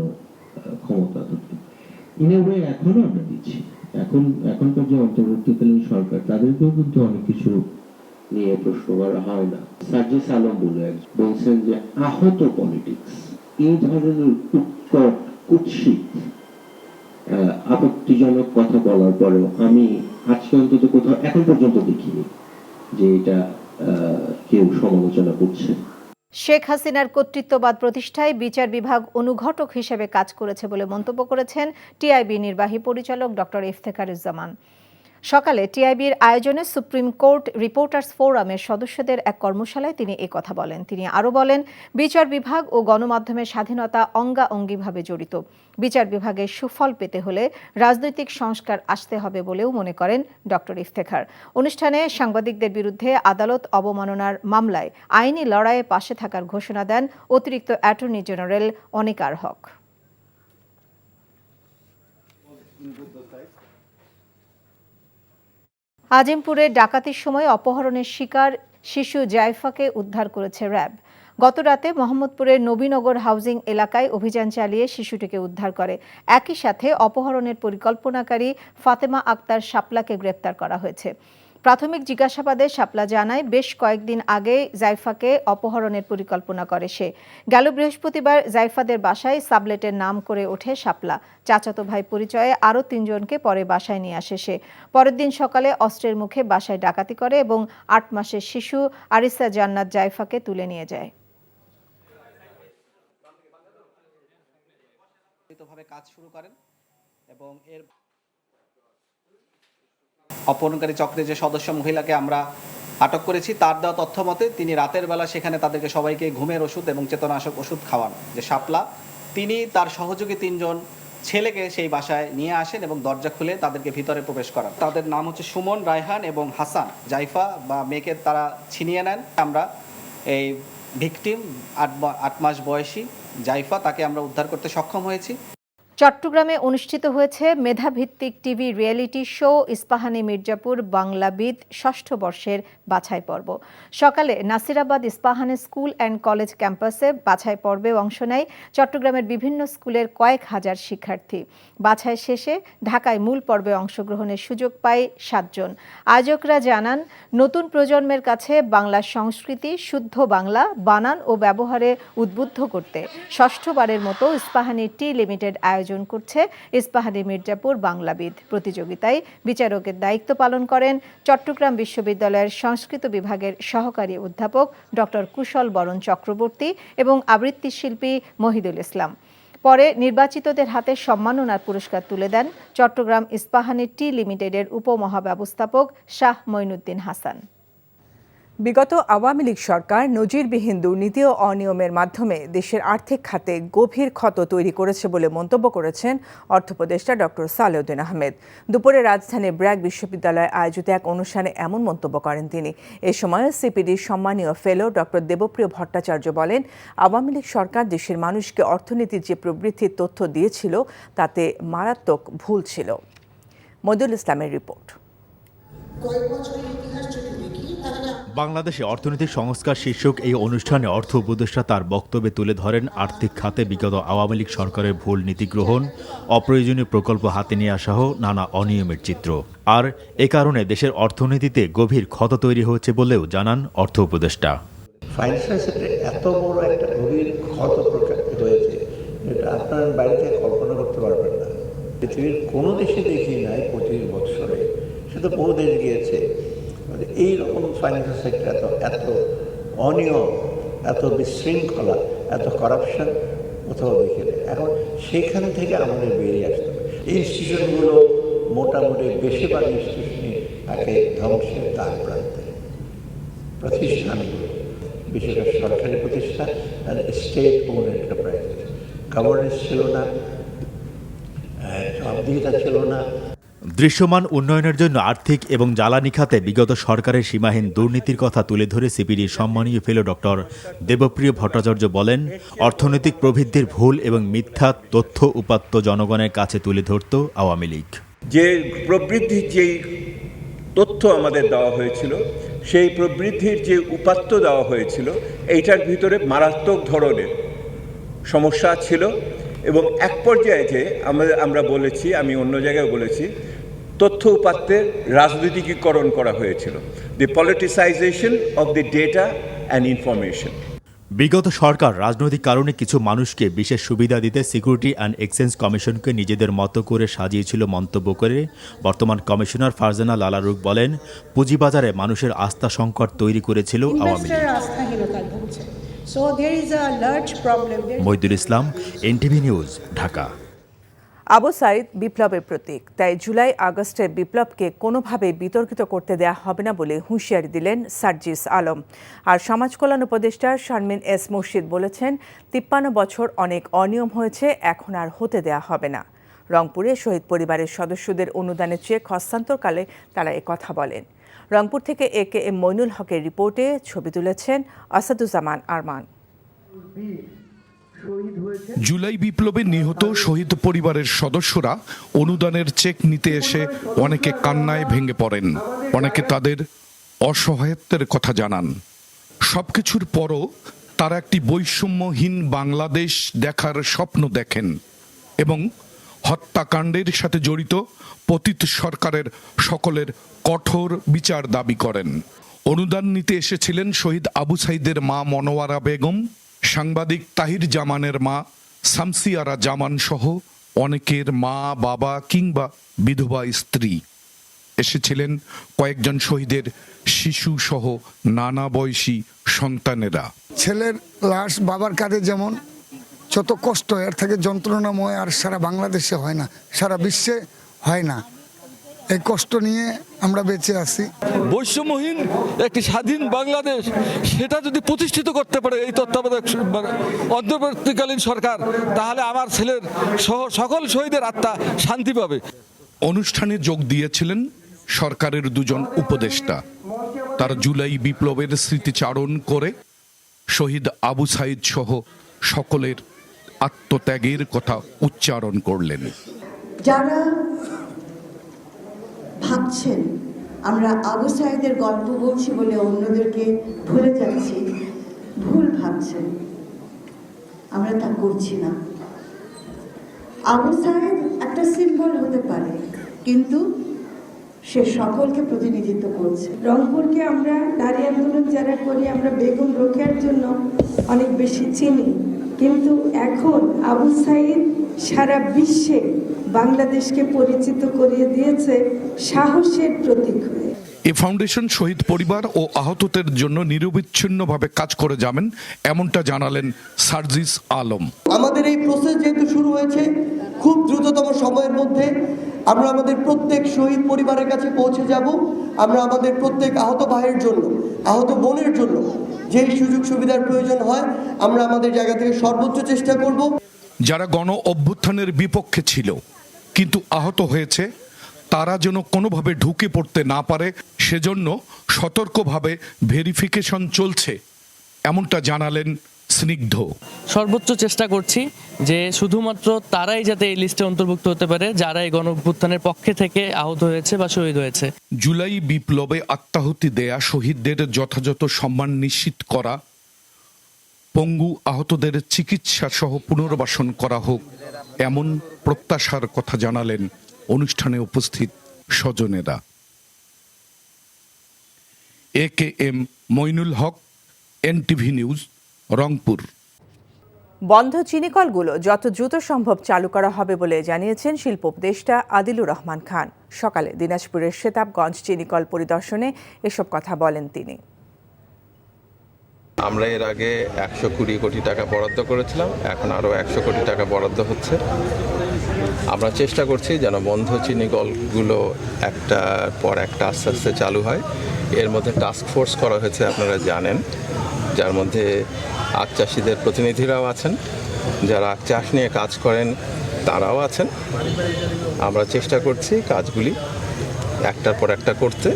Speaker 21: ক্ষমতা থেকে। ইনওয়ে এখনো আমরা দিচ্ছি। এখনকার যে অন্তর্বর্তীকালীন সরকার, তাদেরকেও কিন্তু অনেক কিছু নিয়ে প্রশ্ন করা হয় না। সার্জিস আলম বলছেন যে আহত পলিটিক্স, এই ধরনের উৎকট কুৎসিত আপত্তিজনক কথা বলার পরেও আমি আজকে অন্তত কোথাও এখন পর্যন্ত দেখিনি যে এটা কেউ সমালোচনা করছে।
Speaker 13: শেখ হাসিনার কর্তৃত্ববাদ প্রতিষ্ঠায় বিচার বিভাগ অনুঘটক হিসেবে কাজ করেছে বলে মন্তব্য করেছেন টিআইবি নির্বাহী পরিচালক ডক্টর ইফতেখারুজ্জামান। সকালে টিআইবির আয়োজনে সুপ্রিম কোর্ট রিপোর্টার্স ফোরামের সদস্যদের এক কর্মশালায় তিনি একথা বলেন। তিনি আরও বলেন, বিচার বিভাগ ও গণমাধ্যমের স্বাধীনতা অঙ্গাঅঙ্গিভাবে জড়িত। বিচার বিভাগের সুফল পেতে হলে রাজনৈতিক সংস্কার আসতে হবে বলেও মনে করেন ডক্টর ইফতেখার। অনুষ্ঠানে সাংবাদিকদের বিরুদ্ধে আদালত অবমাননার মামলায় আইনি লড়াইয়ে পাশে থাকার ঘোষণা দেন অতিরিক্ত অ্যাটর্নি জেনারেল অনিকার হক। আজিমপুরে ডাকাতির সময় অপহরণের শিকার শিশু জাইফাকে উদ্ধার করেছে র্যাব। গতরাতে মোহাম্মদপুরের নবীনগর হাউজিং এলাকায় অভিযান চালিয়ে শিশুটিকে উদ্ধার করে। একই সাথে অপহরণের পরিকল্পনাকারী ফাতেমা আক্তার শাপলাকে গ্রেপ্তার করা হয়েছে। প্রাথমিক জিজ্ঞাসাবাদে শাপলা জানায়, বেশ কয়েকদিন আগে জাইফাকে অপহরণের পরিকল্পনা করে সে। গেল বৃহস্পতিবার জাইফাদের বাসায় সাবলেটের নাম করে ওঠে শাপলা। চাচাতো ভাই পরিচয়ে আরও 3 জনকে পরে বাসায় নিয়ে আসে সে। পরের দিন সকালে অস্ত্রের মুখে বাসায় ডাকাতি করে এবং 8 মাসের শিশু আরিসা জান্নাত জাইফাকে তুলে নিয়ে যায়।
Speaker 3: ভাবে কাজ শুরু করেন এবং এর অপহরণকারী চক্রের যে সদস্য মহিলাকে আমরা আটক করেছি, তার দেওয়া তথ্য মতে তিনি রাতের বেলা সেখানে তাদেরকে সবাইকে ঘুমের ওষুধ এবং চেতনানাশক ওষুধ খাওয়ান, যে শাপলা। তিনি তার সহযোগী 3 জন ছেলেকে সেই বাসায় নিয়ে আসেন এবং দরজা খুলে তাদেরকে ভিতরে প্রবেশ করান। তাদের নাম হচ্ছে সুমন, রায়হান এবং হাসান। জাইফা বা মেয়েকে তারা ছিনিয়ে নেন। আমরা এই ভিকটিম 8 মাস বয়সী জাইফা, তাকে আমরা উদ্ধার করতে সক্ষম হয়েছি।
Speaker 13: চট্টগ্রামে অনুষ্ঠিত হয়েছে মেধাভিত্তিক TV reality show Ispahani Mirzapur Banglabid 6ষ্ঠ বর্ষের বাছাই পর্ব। সকালে Nasirabad Ispahani school and college ক্যাম্পাসে বাছাই পর্বে অংশ নেয় চট্টগ্রামের বিভিন্ন স্কুলের কয়েক হাজার শিক্ষার্থী। বাছাই শেষে ঢাকায় মূল পর্বে অংশগ্রহণের সুযোগ পায় 7 জন। আয়োজকরা জানান, নতুন প্রজন্মের কাছে বাংলা সংস্কৃতি, শুদ্ধ বাংলা বানান ও ব্যবহারে উদ্বুদ্ধ করতে 6ষ্ঠবারের মতো ইস্পাহানি টি লিমিটেড আয়োজন করছে ইস্পাহানি মির্জাপুর বাংলাবিদ। প্রতিযোগিতায় বিচারকের দায়িত্ব পালন করেন চট্টগ্রাম বিশ্ববিদ্যালয়ের সংস্কৃত বিভাগের সহকারী অধ্যাপক ডক্টর কুশল বরণ চক্রবর্তী এবং আবৃত্তি শিল্পী মহিদুল ইসলাম। পরে নির্বাচিতদের হাতে সম্মাননার পুরস্কার তুলে দেন চট্টগ্রাম ইস্পাহানি টি লিমিটেডের উপমহাব্যবস্থাপক শাহ মঈনুদ্দিন হাসান।
Speaker 22: বিগত আওয়ামী লীগ সরকার নজিরবিহীন দুর্নীতি ও অনিয়মের মাধ্যমে দেশের আর্থিক খাতে গভীর ক্ষত তৈরি করেছে বলে মন্তব্য করেছেন অর্থোপদেষ্টা ডক্টর সালেউদ্দিন আহমেদ। দুপুরে রাজধানীর ব্র্যাক বিশ্ববিদ্যালয়ে আয়োজিত এক অনুষ্ঠানে এমন মন্তব্য করেন তিনি। এ সময় সিপিডির সম্মানীয় ফেলো ডক্টর দেবপ্রিয় ভট্টাচার্য বলেন, আওয়ামী লীগ সরকার দেশের মানুষকে অর্থনীতির যে প্রবৃদ্ধির তথ্য দিয়েছিল তাতে মারাত্মক ভুল ছিল। মহিদুল ইসলামের রিপোর্ট।
Speaker 23: বাংলাদেশে অর্থনৈতিক সংস্কার শীর্ষক এই অনুষ্ঠানে অর্থ উপদেষ্টা তার বক্তব্যে তুলে ধরেন আর্থিক খাতে বিগত আওয়ামী লীগ সরকারের ভুল নীতি গ্রহণ, অপ্রয়োজনীয় প্রকল্প হাতে নিয়ে আসা সহ নানা অনিয়মের চিত্র। আর এ কারণে দেশের অর্থনীতিতে গভীর ক্ষত তৈরি হয়েছে বলেও জানান অর্থ উপদেষ্টা।
Speaker 19: ফাইন্যান্সিয়াল সেক্টরে এত বড় একটা গভীর ক্ষত হয়েছে যেটা আপনার বাইরে থেকে কল্পনা করতে পারবেন না। পৃথিবীর কোনো দেশে দেখি নাই 25 বছরে, সে তো বহু দেশ গিয়েছে, এইরকম ফাইন্যান্সিয়াল সেক্টর এত অনিয়ম, এত বিশৃঙ্খলা, এত কারাপশন কোথাও দেখে নেই। এখন সেখান থেকে আমাদের বেরিয়ে আসতে হবে। এই ইনস্টিটিউশনগুলো মোটামুটি বেশিরভাগ ইনস্টিটিউশনই তাকে ধ্বংসের দ্বার প্রান্তে। প্রতিষ্ঠানগুলো বিশেষ করে সরকারি প্রতিষ্ঠান আর স্টেট ওন এন্টারপ্রাইজ, গভর্নেন্স ছিল না, জবাবদিহিতা ছিল না।
Speaker 23: দৃশ্যমান উন্নয়নের জন্য আর্থিক এবং জ্বালানি খাতে বিগত সরকারের সীমাহীন দুর্নীতির কথা তুলে ধরে সিপিডির সম্মানীয় ফেলো ডক্টর দেবপ্রিয় ভট্টাচার্য বলেন, অর্থনৈতিক প্রবৃদ্ধির ভুল এবং মিথ্যা তথ্য উপাত্ত জনগণের কাছে তুলে ধরত আওয়ামী লীগ।
Speaker 20: যে প্রবৃদ্ধির যেই তথ্য আমাদের দেওয়া হয়েছিল, সেই প্রবৃদ্ধির যে উপাত্ত দেওয়া হয়েছিল, এইটার ভিতরে মারাত্মক ধরনের সমস্যা ছিল এবং এক পর্যায়ে যে আমরা বলেছি, আমি অন্য জায়গায় বলেছি, তথ্য উপাত্তের রাজনৈতিকীকরণ করা হয়েছিল, the politicization of the data and information.
Speaker 23: বিগত সরকার রাজনৈতিক কারণে কিছু মানুষকে বিশেষ সুবিধা দিতে সিকিউরিটি অ্যান্ড এক্সচেঞ্জ কমিশনকে নিজেদের মতো করে সাজিয়েছিল মন্তব্য করে বর্তমান কমিশনার ফারজানা লালারুক বলেন, পুঁজিবাজারে মানুষের আস্থা সংকট তৈরি করেছিল আওয়ামী লীগ। মহিদুল ইসলাম, এনটিভি নিউজ, ঢাকা।
Speaker 22: আবু সাইদ বিপ্লবের প্রতীক, তাই জুলাই আগস্টের বিপ্লবকে কোনোভাবে বিতর্কিত করতে দেয়া হবে না বলে হুঁশিয়ারি দিলেন সার্জিস আলম। আর সমাজ কল্যাণ উপদেষ্টা শারমিন এস মুর্শিদ বলেছেন, 53 বছর অনেক অনিয়ম হয়েছে, এখন আর হতে দেয়া হবে না। রংপুরে শহীদ পরিবারের সদস্যদের অনুদানের চেক হস্তান্তরকালে তারা একথা বলেন। রংপুর থেকে AKM মইনুল হকের রিপোর্টে ছবি তুলেছেন আসাদুজ্জামান আরমান।
Speaker 24: জুলাই বিপ্লবে নিহত শহীদ পরিবারের সদস্যরা অনুদানের চেক নিতে এসে অনেকে কান্নায় ভেঙে পড়েন, অনেকে তাদের অসহায়ত্বের কথা জানান। সবকিছুর পরও তারা একটি বৈষম্যহীন বাংলাদেশ দেখার স্বপ্ন দেখেন এবং হত্যাকাণ্ডের সাথে জড়িত পতিত সরকারের সকলের কঠোর বিচার দাবি করেন। অনুদান নিতে এসেছিলেন শহীদ আবু সাইদের মা মনোয়ারা বেগম, সাংবাদিক তাহির জামানের মা শামসিয়ারা জামান সহ অনেকের মা, বাবা কিংবা বিধবা স্ত্রী। এসেছিলেন কয়েকজন শহীদের শিশু সহ নানা বয়সী সন্তানেরা।
Speaker 25: ছেলের লাশ বাবার কাঁধে যেমন,
Speaker 4: যত কষ্ট এর থেকে যন্ত্রণাময় আর সারা বাংলাদেশে হয় না, সারা বিশ্বে হয় না। এই কষ্ট নিয়ে আমরা বেঁচে আছি।
Speaker 5: বৈষম্যহীন একটি স্বাধীন বাংলাদেশ, সেটা যদি প্রতিষ্ঠিত করতে পারে এই তত্ত্বাবধায়ক অন্তর্বর্তীকালীন সরকার, তাহলে আমার ছেলের সহ সকল শহীদের আত্মা শান্তি পাবে।
Speaker 24: অনুষ্ঠানে যোগ দিয়েছিলেন সরকারের দুজন উপদেষ্টা। তারা জুলাই বিপ্লবের স্মৃতিচারণ করে শহীদ আবু সাইদ সহ সকলের আত্মত্যাগের কথা উচ্চারণ করলেন।
Speaker 7: যারা ভাবছেন আমরা আবু সাইদের গল্প বলছি বলে অন্যদেরকে ভুলে যাচ্ছি, ভুল ভাবছেন। আমরা তা করছি না। আবু সাইদ একটা সিম্বল হতে পারে, কিন্তু সে সকলকে প্রতিনিধিত্ব করছে। রংপুরকে আমরা নারী আন্দোলন যারা করি, আমরা বেগম রোকেয়ার জন্য অনেক বেশি চিনি, কিন্তু এখন আবু সাইদ সারা বিশ্বে বাংলাদেশকে পরিচিত করিয়ে দিয়েছে সাহসের প্রতীক হয়ে।
Speaker 24: এ ফাউন্ডেশন শহীদ পরিবার ও আহতদের জন্য নিরবিচ্ছিন্নভাবে কাজ করে যাবেন, এমনটা জানালেন সার্জিস আলম।
Speaker 8: আমাদের এই প্রসেস যেহেতু শুরু হয়েছে, খুব দ্রুততম সময়ের মধ্যে আমরা আমাদের প্রত্যেক শহীদ পরিবারের কাছে পৌঁছে যাব। আমরা আমাদের প্রত্যেক আহত ভাইয়ের জন্য, আহত বোনের জন্য যেই সুযোগ সুবিধার প্রয়োজন হয়, আমরা আমাদের জায়গা থেকে সর্বোচ্চ চেষ্টা করব।
Speaker 24: যারা গণ অভ্যুত্থানের বিপক্ষে ছিল কিন্তু আহত হয়েছে, তারা যেন কোনোভাবে ঢুকে পড়তে না পারে, সেজন্য সতর্কভাবে ভেরিফিকেশন চলছে, এমনটা জানালেন স্নিগ্ধ।
Speaker 25: সর্বোচ্চ চেষ্টা করছি যে শুধুমাত্র তারাই যাতে এই লিস্টে অন্তর্ভুক্ত হতে পারে যারা এই গণ অভ্যুত্থানের পক্ষে থেকে আহত হয়েছে বা শহীদ হয়েছে।
Speaker 24: জুলাই বিপ্লবে আত্মাহুতি দেয়া শহীদদের যথাযথ সম্মান নিশ্চিত করা, পঙ্গু আহতদের চিকিৎসা সহ পুনর্বাসন করা হোক, এমন প্রত্যাশার কথা জানালেন অনুষ্ঠানে উপস্থিত স্বজনেরা। AKM Moinul Haque, NTV news, Rangpur.
Speaker 22: বন্ধ চিনিকলগুলো যত দ্রুত সম্ভব চালু করা হবে বলে জানিয়েছেন শিল্প উপদেষ্টা আদিলুর রহমান খান। সকালে দিনাজপুরের শেতাবগঞ্জ চিনিকল পরিদর্শনে এসব কথা বলেন তিনি।
Speaker 26: আমরা এর আগে 120 কোটি টাকা বরাদ্দ করেছিলাম, এখন আরও 100 কোটি টাকা বরাদ্দ হচ্ছে। আমরা চেষ্টা করছি যেন বন্ধ চিনিকলগুলো একটার পর একটা আস্তে আস্তে চালু হয়। এর মধ্যে টাস্ক ফোর্স করা হয়েছে, আপনারা জানেন, যার মধ্যে আখ চাষিদের প্রতিনিধিরাও আছেন, যারা আখ চাষ নিয়ে কাজ করেন তারাও আছেন। আমরা চেষ্টা করছি কাজগুলি একটার পর একটা করতে।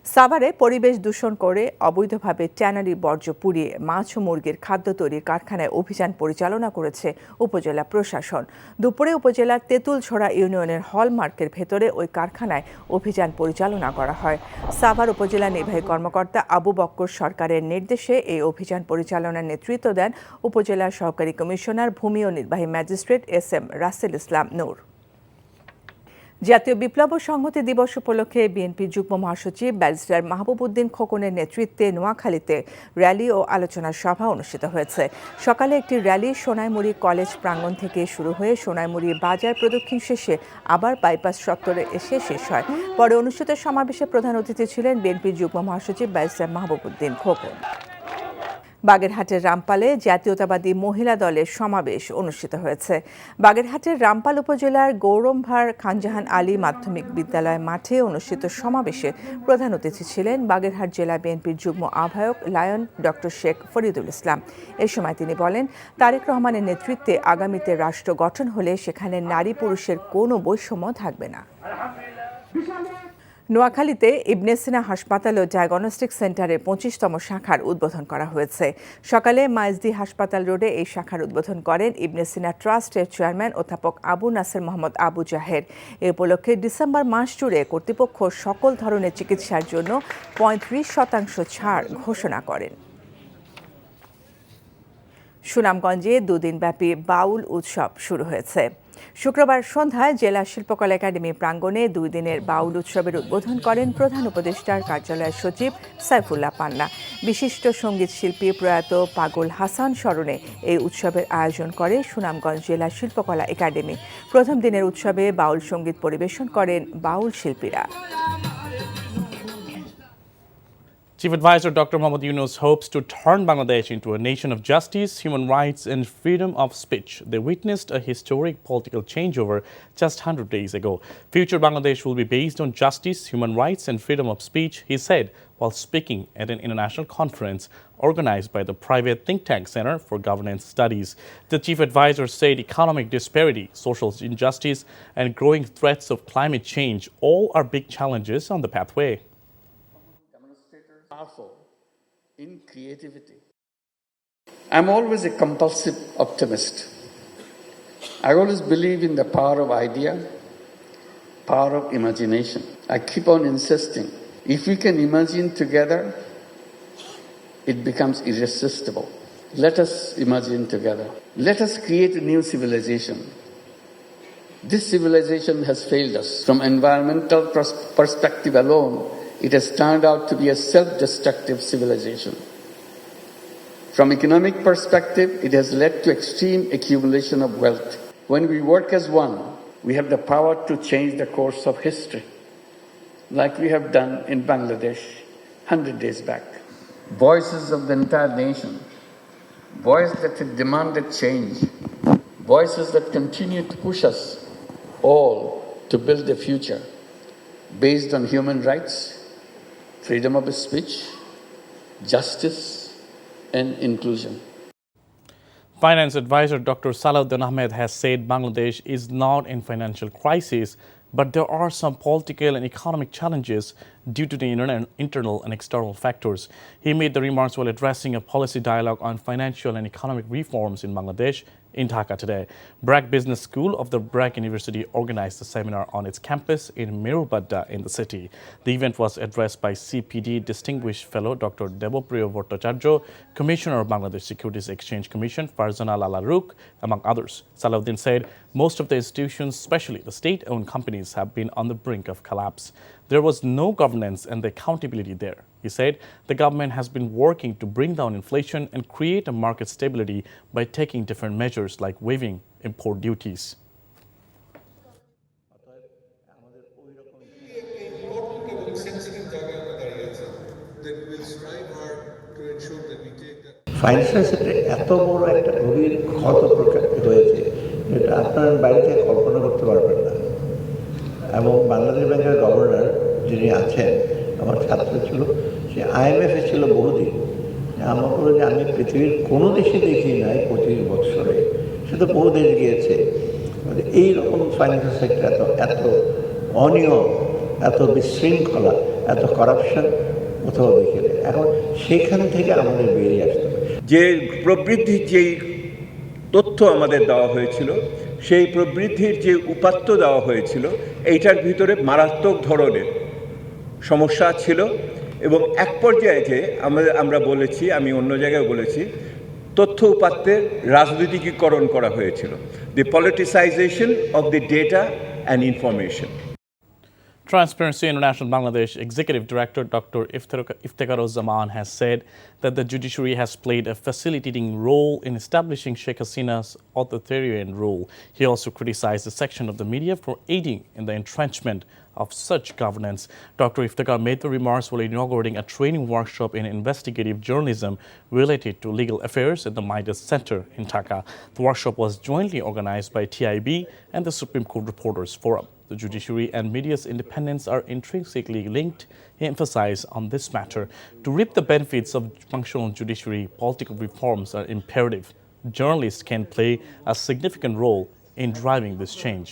Speaker 22: সাভারে পরিবেশ দূষণ করে অবৈধভাবে ট্যানারি বর্জ্য পুড়িয়ে মাছ ও মুরগির খাদ্য তৈরির কারখানায় অভিযান পরিচালনা করেছে উপজেলা প্রশাসন। দুপুরে উপজেলার তেঁতুলছড়া ইউনিয়নের হলমার্কের ভেতরে ওই কারখানায় অভিযান পরিচালনা করা হয়। সাভার উপজেলা নির্বাহী কর্মকর্তা আবু বক্কর সরকারের নির্দেশে এই অভিযান পরিচালনার নেতৃত্ব দেন উপজেলা সহকারী কমিশনার ভূমি ও নির্বাহী ম্যাজিস্ট্রেট SM রাসেল ইসলাম নূর। জাতীয় বিপ্লব ও সংহতি দিবস উপলক্ষে বিএনপির যুগ্ম মহাসচিব ব্যারিস্টার মাহবুব উদ্দিন খোকনের নেতৃত্বে নোয়াখালীতে র্যালি ও আলোচনা সভা অনুষ্ঠিত হয়েছে। সকালে একটি র্যালি সোনাইমুড়ি কলেজ প্রাঙ্গণ থেকে শুরু হয়ে সোনাইমুড়ি বাজার প্রদক্ষিণ শেষে আবার বাইপাস চত্বরে এসে শেষ হয়। পরে অনুষ্ঠিত সমাবেশে প্রধান অতিথি ছিলেন বিএনপির যুগ্ম মহাসচিব ব্যারিস্টার মাহবুব উদ্দিন খোকন। বাগেরহাটের রামপালে জাতীয়তাবাদী মহিলা দলের সমাবেশ অনুষ্ঠিত হয়েছে। বাগেরহাটের রামপাল উপজেলার গৌরমভার খানজাহান আলী মাধ্যমিক বিদ্যালয় মাঠে অনুষ্ঠিত সমাবেশে প্রধান অতিথি ছিলেন বাগেরহাট জেলা বিএনপির যুগ্ম আহ্বায়ক লায়ন ডক্টর শেখ ফরিদুল ইসলাম। এ সময় তিনি বলেন, তারেক রহমানের নেতৃত্বে আগামীতে রাষ্ট্র গঠন হলে সেখানে নারী পুরুষের কোনো বৈষম্য থাকবে না। নোয়াখালীতে ইবনে সিনা হাসপাতাল ও ডায়াগনস্টিক সেন্টারের 25তম শাখার উদ্বোধন করা হয়েছে। সকালে মাইজদি হাসপাতাল রোডে এই শাখার উদ্বোধন করেন ইবনে সিনা ট্রাস্টের চেয়ারম্যান অধ্যাপক আবু নাসের মোহাম্মদ আবু জাহের। এ উপলক্ষে ডিসেম্বর মাস জুড়ে কর্তৃপক্ষ সকল ধরনের চিকিৎসার জন্য 35% ছাড় ঘোষণা করেন। সুনামগঞ্জে দুদিনব্যাপী বাউল উৎসব শুরু হয়েছে। শুক্রবার সন্ধ্যায় জেলা শিল্পকলা একাডেমি প্রাঙ্গণে 2 দিনের বাউল উৎসবের উদ্বোধন করেন প্রধান উপদেষ্টার কার্যালয়ের সচিব সাইফুল্লাহ পান্না। বিশিষ্ট সঙ্গীত শিল্পী প্রয়াত পাগল হাসান স্মরণে এই উৎসবের আয়োজন করে সুনামগঞ্জ জেলা শিল্পকলা একাডেমি। প্রথম দিনের উৎসবে বাউল সঙ্গীত পরিবেশন করেন বাউল শিল্পীরা।
Speaker 1: Chief Advisor Dr. Mohammad Yunus hopes to turn Bangladesh into a nation of justice, human rights and freedom of speech. They witnessed a historic political changeover just 100 days ago. Future Bangladesh will be based on justice, human rights and freedom of speech, he said while speaking at an international conference organized by the private think tank Center for Governance Studies. The chief advisor said economic disparity, social injustice and growing threats of climate change all are big challenges on the pathway.
Speaker 2: Powerful in creativity. I'm always a compulsive optimist. I always believe in the power of idea, power of imagination. I keep on insisting, if we can imagine together, it becomes irresistible. Let us imagine together. Let us create a new civilization. This civilization has failed us. From environmental perspective alone, it has turned out to be a self-destructive civilization. From economic perspective, it has led to extreme accumulation of wealth. When we work as one, we have the power to change the course of history, like we have done in Bangladesh 100 days back. Voices of the entire nation, voices that have demanded change, voices that continue to push us all to build a future based on human rights, freedom of speech, justice, and inclusion.
Speaker 1: Finance advisor Dr. Salahuddin Ahmed has said Bangladesh is not in financial crisis, but there are some political and economic challenges due to the internal and external factors. He made the remarks while addressing a policy dialogue on financial and economic reforms in Bangladesh in Dhaka today. Bragg Business School of the Bragg University organized the seminar on its campus in Mirubadda in the city. The event was addressed by CPD Distinguished Fellow Dr. Debopriyo Bhattacharya, Commissioner of Bangladesh Securities Exchange Commission Farzana Lala Ruk, among others. Salahuddin said most of the institutions, especially the state-owned companies, have been on the brink of collapse. There was no governance and the accountability there. He said the government has been working to bring down inflation and create a market stability by taking different measures like waiving import duties.
Speaker 19: Financial সেক্টরে এত বড় একটা গভীর ক্ষত হয়েছে যেটা আপনার বাইরে থেকে কল্পনা করতে পারবেন না। এবং বাংলাদেশ ব্যাংকের গভর্নর যিনি আছেন আমার ছাত্র ছিল, সে IMF এ ছিল বহুদিন। আমার বলে যে আমি পৃথিবীর কোনো দেশে দেখি নাই 25 বছরে, সে তো বহু দেশ গিয়েছে। এইরকম ফাইন্যান্সিয়াল সেক্টর এত অনিয়ম, এত বিশৃঙ্খলা, এত করাপশন কোথাও দেখে নেই। এখন সেখান থেকে আমাদের বেরিয়ে আসতে হবে।
Speaker 20: যে প্রবৃদ্ধির যেই তথ্য আমাদের দেওয়া হয়েছিল, সেই প্রবৃদ্ধির যে উপাত্ত দেওয়া হয়েছিল, এইটার ভিতরে মারাত্মক ধরনের সমস্যা ছিল এবং এক পর্যায়ে যে আমরা বলেছি, আমি অন্য জায়গায় বলেছি, তথ্য উপাত্তের রাজনৈতিকীকরণ করা হয়েছিল, the politicization of the data and information.
Speaker 1: Transparency International Bangladesh Executive Director Dr. Iftekharuzzaman has said that the judiciary has played a facilitating role in establishing Sheikh Hasina's authoritarian rule. He also criticized the section of the media for aiding in the entrenchment of such governance. Dr. Iftekhar made the remarks while inaugurating a training workshop in investigative journalism related to legal affairs at the Midas Center in Dhaka. The workshop was jointly organized by TIB and the Supreme Court Reporters Forum. The judiciary and media's independence are intrinsically linked, he emphasized on this matter. To reap the benefits of functional judiciary, political reforms are imperative. Journalists can play a significant role in driving this change.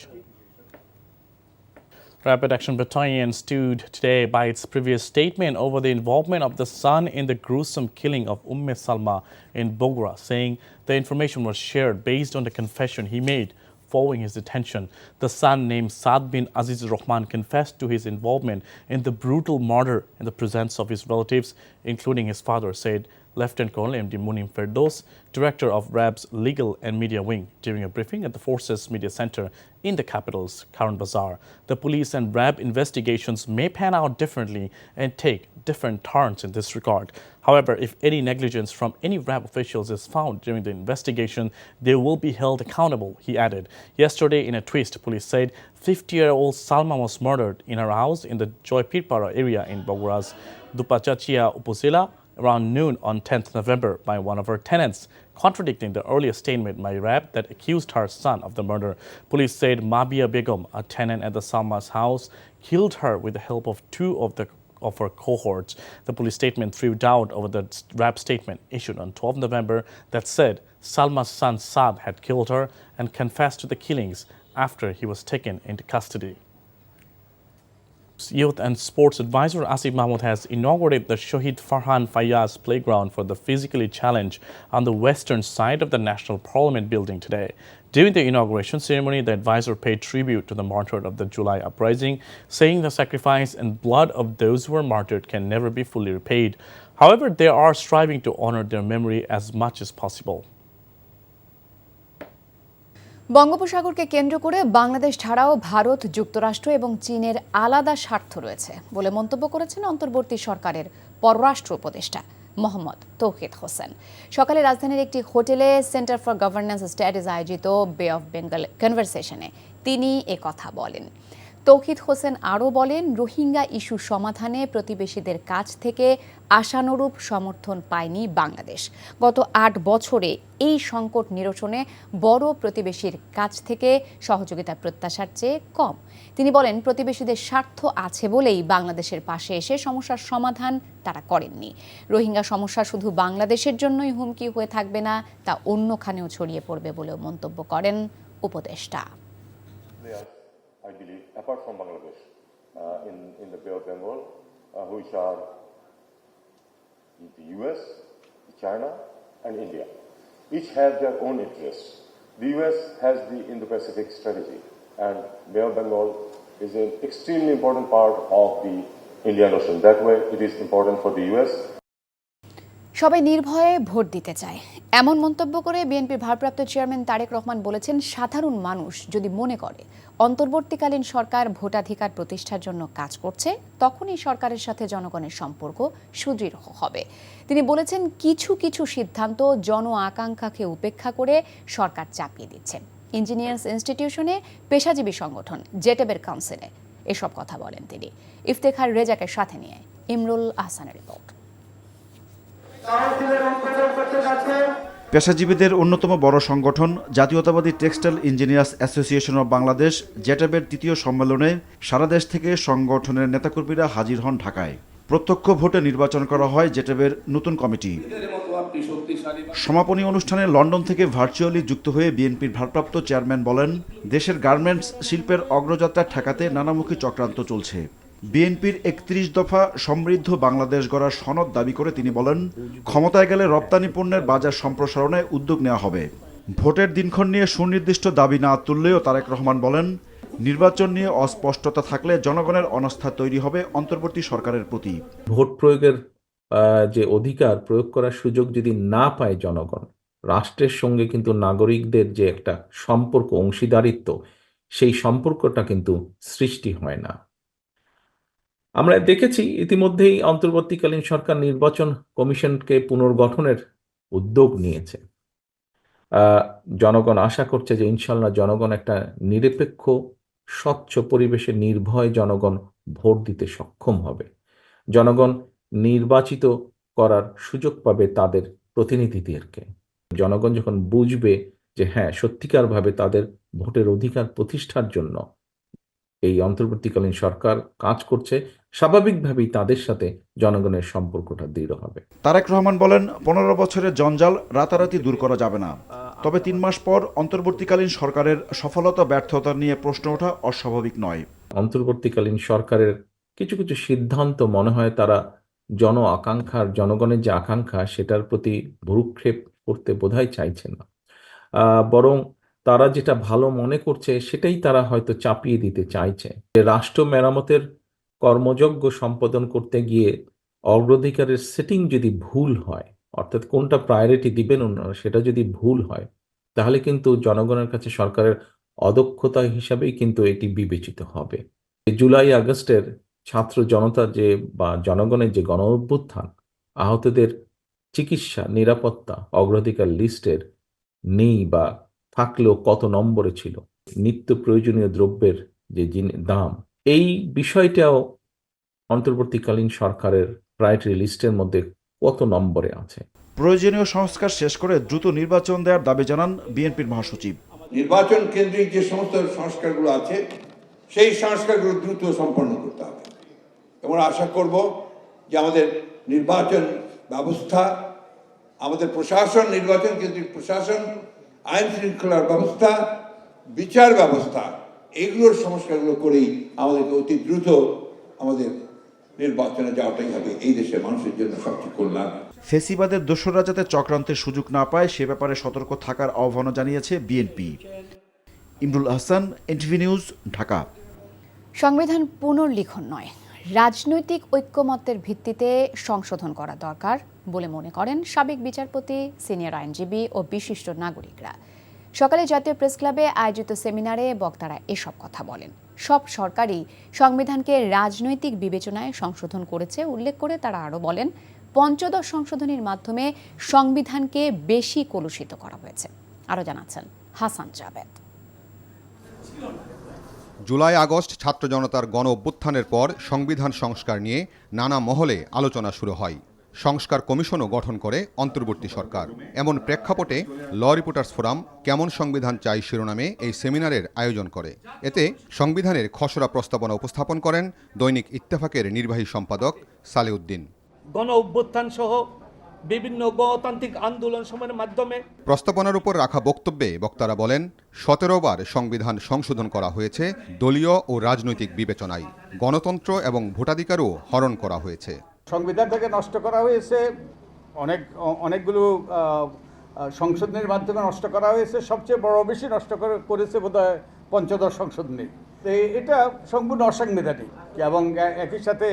Speaker 1: Rapid Action Battalion stood today by its previous statement over the involvement of the son in the gruesome killing of Salma in Bogra, saying the information was shared based on the confession he made following his detention. The son, named Saad bin Aziz Rahman, confessed to his involvement in the brutal murder in the presence of his relatives, including his father, said Lieutenant Colonel M.D. Munim Ferdos, director of RAB's Legal and Media Wing, during a briefing at the Forces Media Center in the capital's Karan Bazaar. The police and RAB investigations may pan out differently and take different turns in this regard. However, if any negligence from any RAB officials is found during the investigation, they will be held accountable, he added. Yesterday, in a twist, police said 50-year-old Salma was murdered in her house in the Joypirpara area in Bogura's Dupachachia Upazila around noon on 10th November by one of her tenants, contradicting the earlier statement by RAB that accused her son of the murder. Police said Mabia Begum, a tenant at the Salma's house, killed her with the help of two of her cohorts. The police statement threw doubt over the RAB statement issued on 12 November that said Salma's son Saad had killed her and confessed to the killings after he was taken into custody. Youth and Sports Advisor Asif Mahmood has inaugurated the Shahid Farhan Fayyaz Playground for the physically challenged on the western side of the National Parliament building today. During the inauguration ceremony, the advisor paid tribute to the martyrs of the July uprising, saying the sacrifice and blood of those who were martyred can never be fully repaid. However, they are striving to honor their memory as much as possible.
Speaker 6: বঙ্গোপসাগরকে কেন্দ্র করে বাংলাদেশ ছাড়াও ভারত, যুক্তরাষ্ট্র এবং চীনের আলাদা স্বার্থ রয়েছে বলে মন্তব্য করেছেন অন্তর্বর্তী সরকারের পররাষ্ট্র উপদেষ্টা মোহাম্মদ তৌহিদ হোসেন। সকালে রাজধানীর একটি হোটেলে সেন্টার ফর গভর্নেন্স স্টাডিজ আয়োজিত বে অফ বেঙ্গল কনভারসেশনে তিনি কথা বলেন। তৌহিদ হোসেন আরও বলেন, রোহিঙ্গা ইস্যু সমাধানে প্রতিবেশীদের কাছ থেকে আশানুরূপ সমর্থন পায়নি বাংলাদেশ। গত ৮ বছরে এই সংকট নিরসনে বড় প্রতিবেশীর কাছ থেকে সহযোগিতার প্রত্যাশার চেয়ে কম। তিনি বলেন, প্রতিবেশীদের স্বার্থ আছে বলেই বাংলাদেশের পাশে এসে সমস্যার সমাধান তারা করেননি। রোহিঙ্গা সমস্যা শুধু বাংলাদেশের জন্যই হুমকি হয়ে থাকবে না, তা অন্যখানেও ছড়িয়ে পড়বে বলেও মন্তব্য করেন উপদেষ্টা।
Speaker 9: I believe, apart from Bangladesh, in the Bay of Bengal, which are the US, China, and India. Each have their own interests. The US has the Indo-Pacific strategy, and Bay of Bengal is an extremely important part of the Indian Ocean. That way, it is important for the US.
Speaker 6: সবাই নির্ভয়ে vote দিতে চায়, এমন মন্তব্য করে বিএনপির ভারপ্রাপ্ত chairman Tarique Rahman বলেছেন, সাধারণ মানুষ যদি মনে করে অন্তর্বর্তীকালীন সরকার ভোটাধিকার প্রতিষ্ঠার জন্য কাজ করছে, তখনই সরকারের সাথে জনগণের সম্পর্ক সুদৃঢ় হবে। তিনি বলেছেন, কিছু কিছু সিদ্ধান্ত জন আকাঙ্ক্ষাকে উপেক্ষা করে সরকার চাপিয়ে দিচ্ছে। ইঞ্জিনিয়ার্স ইনস্টিটিউশনে পেশাজীবী সংগঠন জেটেবের কাউন্সিলে এসব কথা বলেন তিনি। ইফতেখার রেজাকে সাথে নিয়ে ইমরুল আহসানের রিপোর্ট।
Speaker 10: পেশাজীবীদের অন্যতম বড় সংগঠন জাতীয়তাবাদী textile engineers association of Bangladesh জেটেবের ৩য় সম্মেলনে সারা দেশ থেকে সংগঠনের নেতাকর্মীরা হাজির হন ঢাকায়। প্রত্যক্ষ ভোটে নির্বাচন করা হয় জেটেবের নতুন কমিটি। সমাপনী অনুষ্ঠানে লন্ডন থেকে ভার্চুয়ালি যুক্ত হয়ে বিএনপির ভারপ্রাপ্ত চেয়ারম্যান বলেন, দেশের গার্মেন্টস শিল্পের অগ্রযাত্রা ঠেকাতে নানামুখী চক্রান্ত চলছে। বিএনপির ৩১ দফা সমৃদ্ধ বাংলাদেশ গড়ার সনদ দাবি করে তিনি বলেন, ক্ষমতায় গেলে রপ্তানি পণ্যের বাজার সম্প্রসারণে উদ্যোগ নেওয়া হবে। ভোটের দিনক্ষণ নিয়ে সুনির্দিষ্ট দাবি না তুললেও তারেক রহমান বলেন, নির্বাচন নিয়ে অস্পষ্টতা থাকলে জনগণের অনাস্থা তৈরি হবে অন্তর্বর্তী সরকারের প্রতি।
Speaker 11: ভোট প্রয়োগের যে অধিকার প্রয়োগ করার সুযোগ যদি না পায় জনগণ, রাষ্ট্রের সঙ্গে কিন্তু নাগরিকদের যে একটা সম্পর্ক, অংশীদারিত্ব, সেই সম্পর্কটা কিন্তু সৃষ্টি হয় না। আমরা দেখেছি ইতিমধ্যেই অন্তর্বর্তীকালীন সরকার নির্বাচন কমিশনকে পুনর্গঠনের উদ্যোগ নিয়েছে। জনগণ আশা করছে যে ইনশাল্লাহ জনগণ একটা নিরপেক্ষ স্বচ্ছ পরিবেশে নির্ভয় জনগণ ভোট দিতে সক্ষম হবে। জনগণ নির্বাচিত করার সুযোগ পাবে তাদের প্রতিনিধিদেরকে। জনগণ যখন বুঝবে যে হ্যাঁ, সত্যিকারভাবে তাদের ভোটের অধিকার প্রতিষ্ঠার জন্য এই অন্তর্বর্তীকালীন সরকার কাজ করছে, স্বাভাবিকভাবেই তাদের সাথে জনগণের সম্পর্কটা দৃঢ় হবে।
Speaker 10: তারেক রহমান বলেন, 15 বছরের জঞ্জাল রাতারাতি দূর করা যাবে না, তবে 3 মাস পর অন্তর্বর্তীকালীন সরকারের সফলতা ব্যর্থতা নিয়ে প্রশ্ন ওঠা অস্বাভাবিক নয়।
Speaker 11: অন্তর্বর্তীকালীন সরকারের কিছু কিছু সিদ্ধান্ত মনে হয় তারা জন আকাঙ্ক্ষার, জনগণের যে আকাঙ্ক্ষা সেটার প্রতি ভ্রুক্ষেপ করতে বোধহয় চাইছে না, বরং তারা যেটা ভালো মনে করছে সেটাই তারা হয়তো চাপিয়ে দিতে চাইছে। রাষ্ট্র মেরামতের কর্মযজ্ঞ সম্পাদন করতে গিয়ে অগ্রাধিকারের সেটিং যদি ভুল হয়, অর্থাৎ কোনটা প্রায়োরিটি দিবেন ওনারা, সেটা যদি ভুল হয়, তাহলে কিন্তু জনগণের কাছে সরকারের অদক্ষতা হিসাবেই কিন্তু এটি বিবেচিত হবে। জুলাই আগস্টের ছাত্র জনতা যে বা জনগণের যে গণ অভ্যুত্থান, আহতদের চিকিৎসা, নিরাপত্তা অগ্রাধিকার লিস্টের নেই বা থাকলেও কত নম্বরে ছিল, নিত্য প্রয়োজনীয় দ্রব্যের যে দাম, এই বিষয়টাও অন্তর্বর্তীকালীন সরকারের প্রায়োরিটি লিস্টের মধ্যে কত নম্বরে আছে।
Speaker 10: প্রয়োজনীয় সংস্কার শেষ করে দ্রুত নির্বাচন দেওয়ার দাবি জানান বিএনপির মহাসচিব।
Speaker 12: নির্বাচন কেন্দ্রিক যে সমস্ত সংস্কারগুলো আছে সেই সংস্কারগুলো দ্রুত সম্পন্ন করতে হবে এবং আশা করব যে আমাদের নির্বাচন ব্যবস্থা, আমাদের প্রশাসন, নির্বাচন কেন্দ্রিক প্রশাসন, আইন শৃঙ্খলার ব্যবস্থা, বিচার ব্যবস্থা, এগুলোর সংস্কারগুলো করেই আমাদেরকে অতি দ্রুত আমাদের নির্বাচনে যাওয়াটাই হবে এই দেশের মানুষের জন্য সবচেয়ে কল্যাণ।
Speaker 10: ফেসিবাদের দোসররা যাতে চক্রান্তের সুযোগ না পায় সে ব্যাপারে সতর্ক থাকার আহ্বানও জানিয়েছে BNP. Imrul Ahsan, NTV news, Dhaka.
Speaker 6: সংবিধান পুনর্লিখন নয়, রাজনৈতিক ঐক্যমত্যের ভিত্তিতে সংশোধন করা দরকার বলে মনে করেন সাবেক বিচারপতি, সিনিয়র আইনজীবী ও বিশিষ্ট নাগরিকরা। সকালে জাতীয় প্রেস ক্লাবে আয়োজিত সেমিনারে বক্তারা এসব কথা বলেন। সব সরকারই সংবিধানকে রাজনৈতিক বিবেচনায় সংশোধন করেছে উল্লেখ করে তারা আরও বলেন, পঞ্চদশ সংশোধনীর মাধ্যমে সংবিধানকে বেশি কলুষিত করা হয়েছে। আরও জানাচ্ছেন হাসান জাবেদ।
Speaker 14: জুলাই আগস্ট ছাত্র জনতার গণ অভ্যুত্থানের পর সংবিধান সংস্কার নিয়ে নানা মহলে আলোচনা শুরু হয়। সংস্কার কমিশনও গঠন করে অন্তর্বর্তী সরকার। এমন প্রেক্ষাপটে ল রিপোর্টার্স ফোরাম কেমন সংবিধান চাই শিরোনামে এই সেমিনারের আয়োজন করে। এতে সংবিধানের খসড়া প্রস্তাবনা উপস্থাপন করেন দৈনিক ইত্তেফাকের নির্বাহী সম্পাদক সালেউদ্দিন।
Speaker 15: গণ অভ্যুত্থান সহ বিভিন্ন গণতান্ত্রিক আন্দোলন সময়ের মাধ্যমে
Speaker 14: প্রস্তাবনার উপর রাখা বক্তব্যে বক্তারা বলেন, 17 বার সংবিধান সংশোধন করা হয়েছে দলীয় ও রাজনৈতিক বিবেচনায়। গণতন্ত্র এবং ভোটাধিকারও হরণ করা হয়েছে।
Speaker 16: সংবিধানটাকে নষ্ট করা হয়েছে, অনেকগুলো সংশোধনের মাধ্যমে নষ্ট করা হয়েছে। সবচেয়ে বেশি নষ্ট করেছে বোধহয় পঞ্চদশ সংশোধনী। এটা সম্পূর্ণ অসাংবিধানিক এবং একই সাথে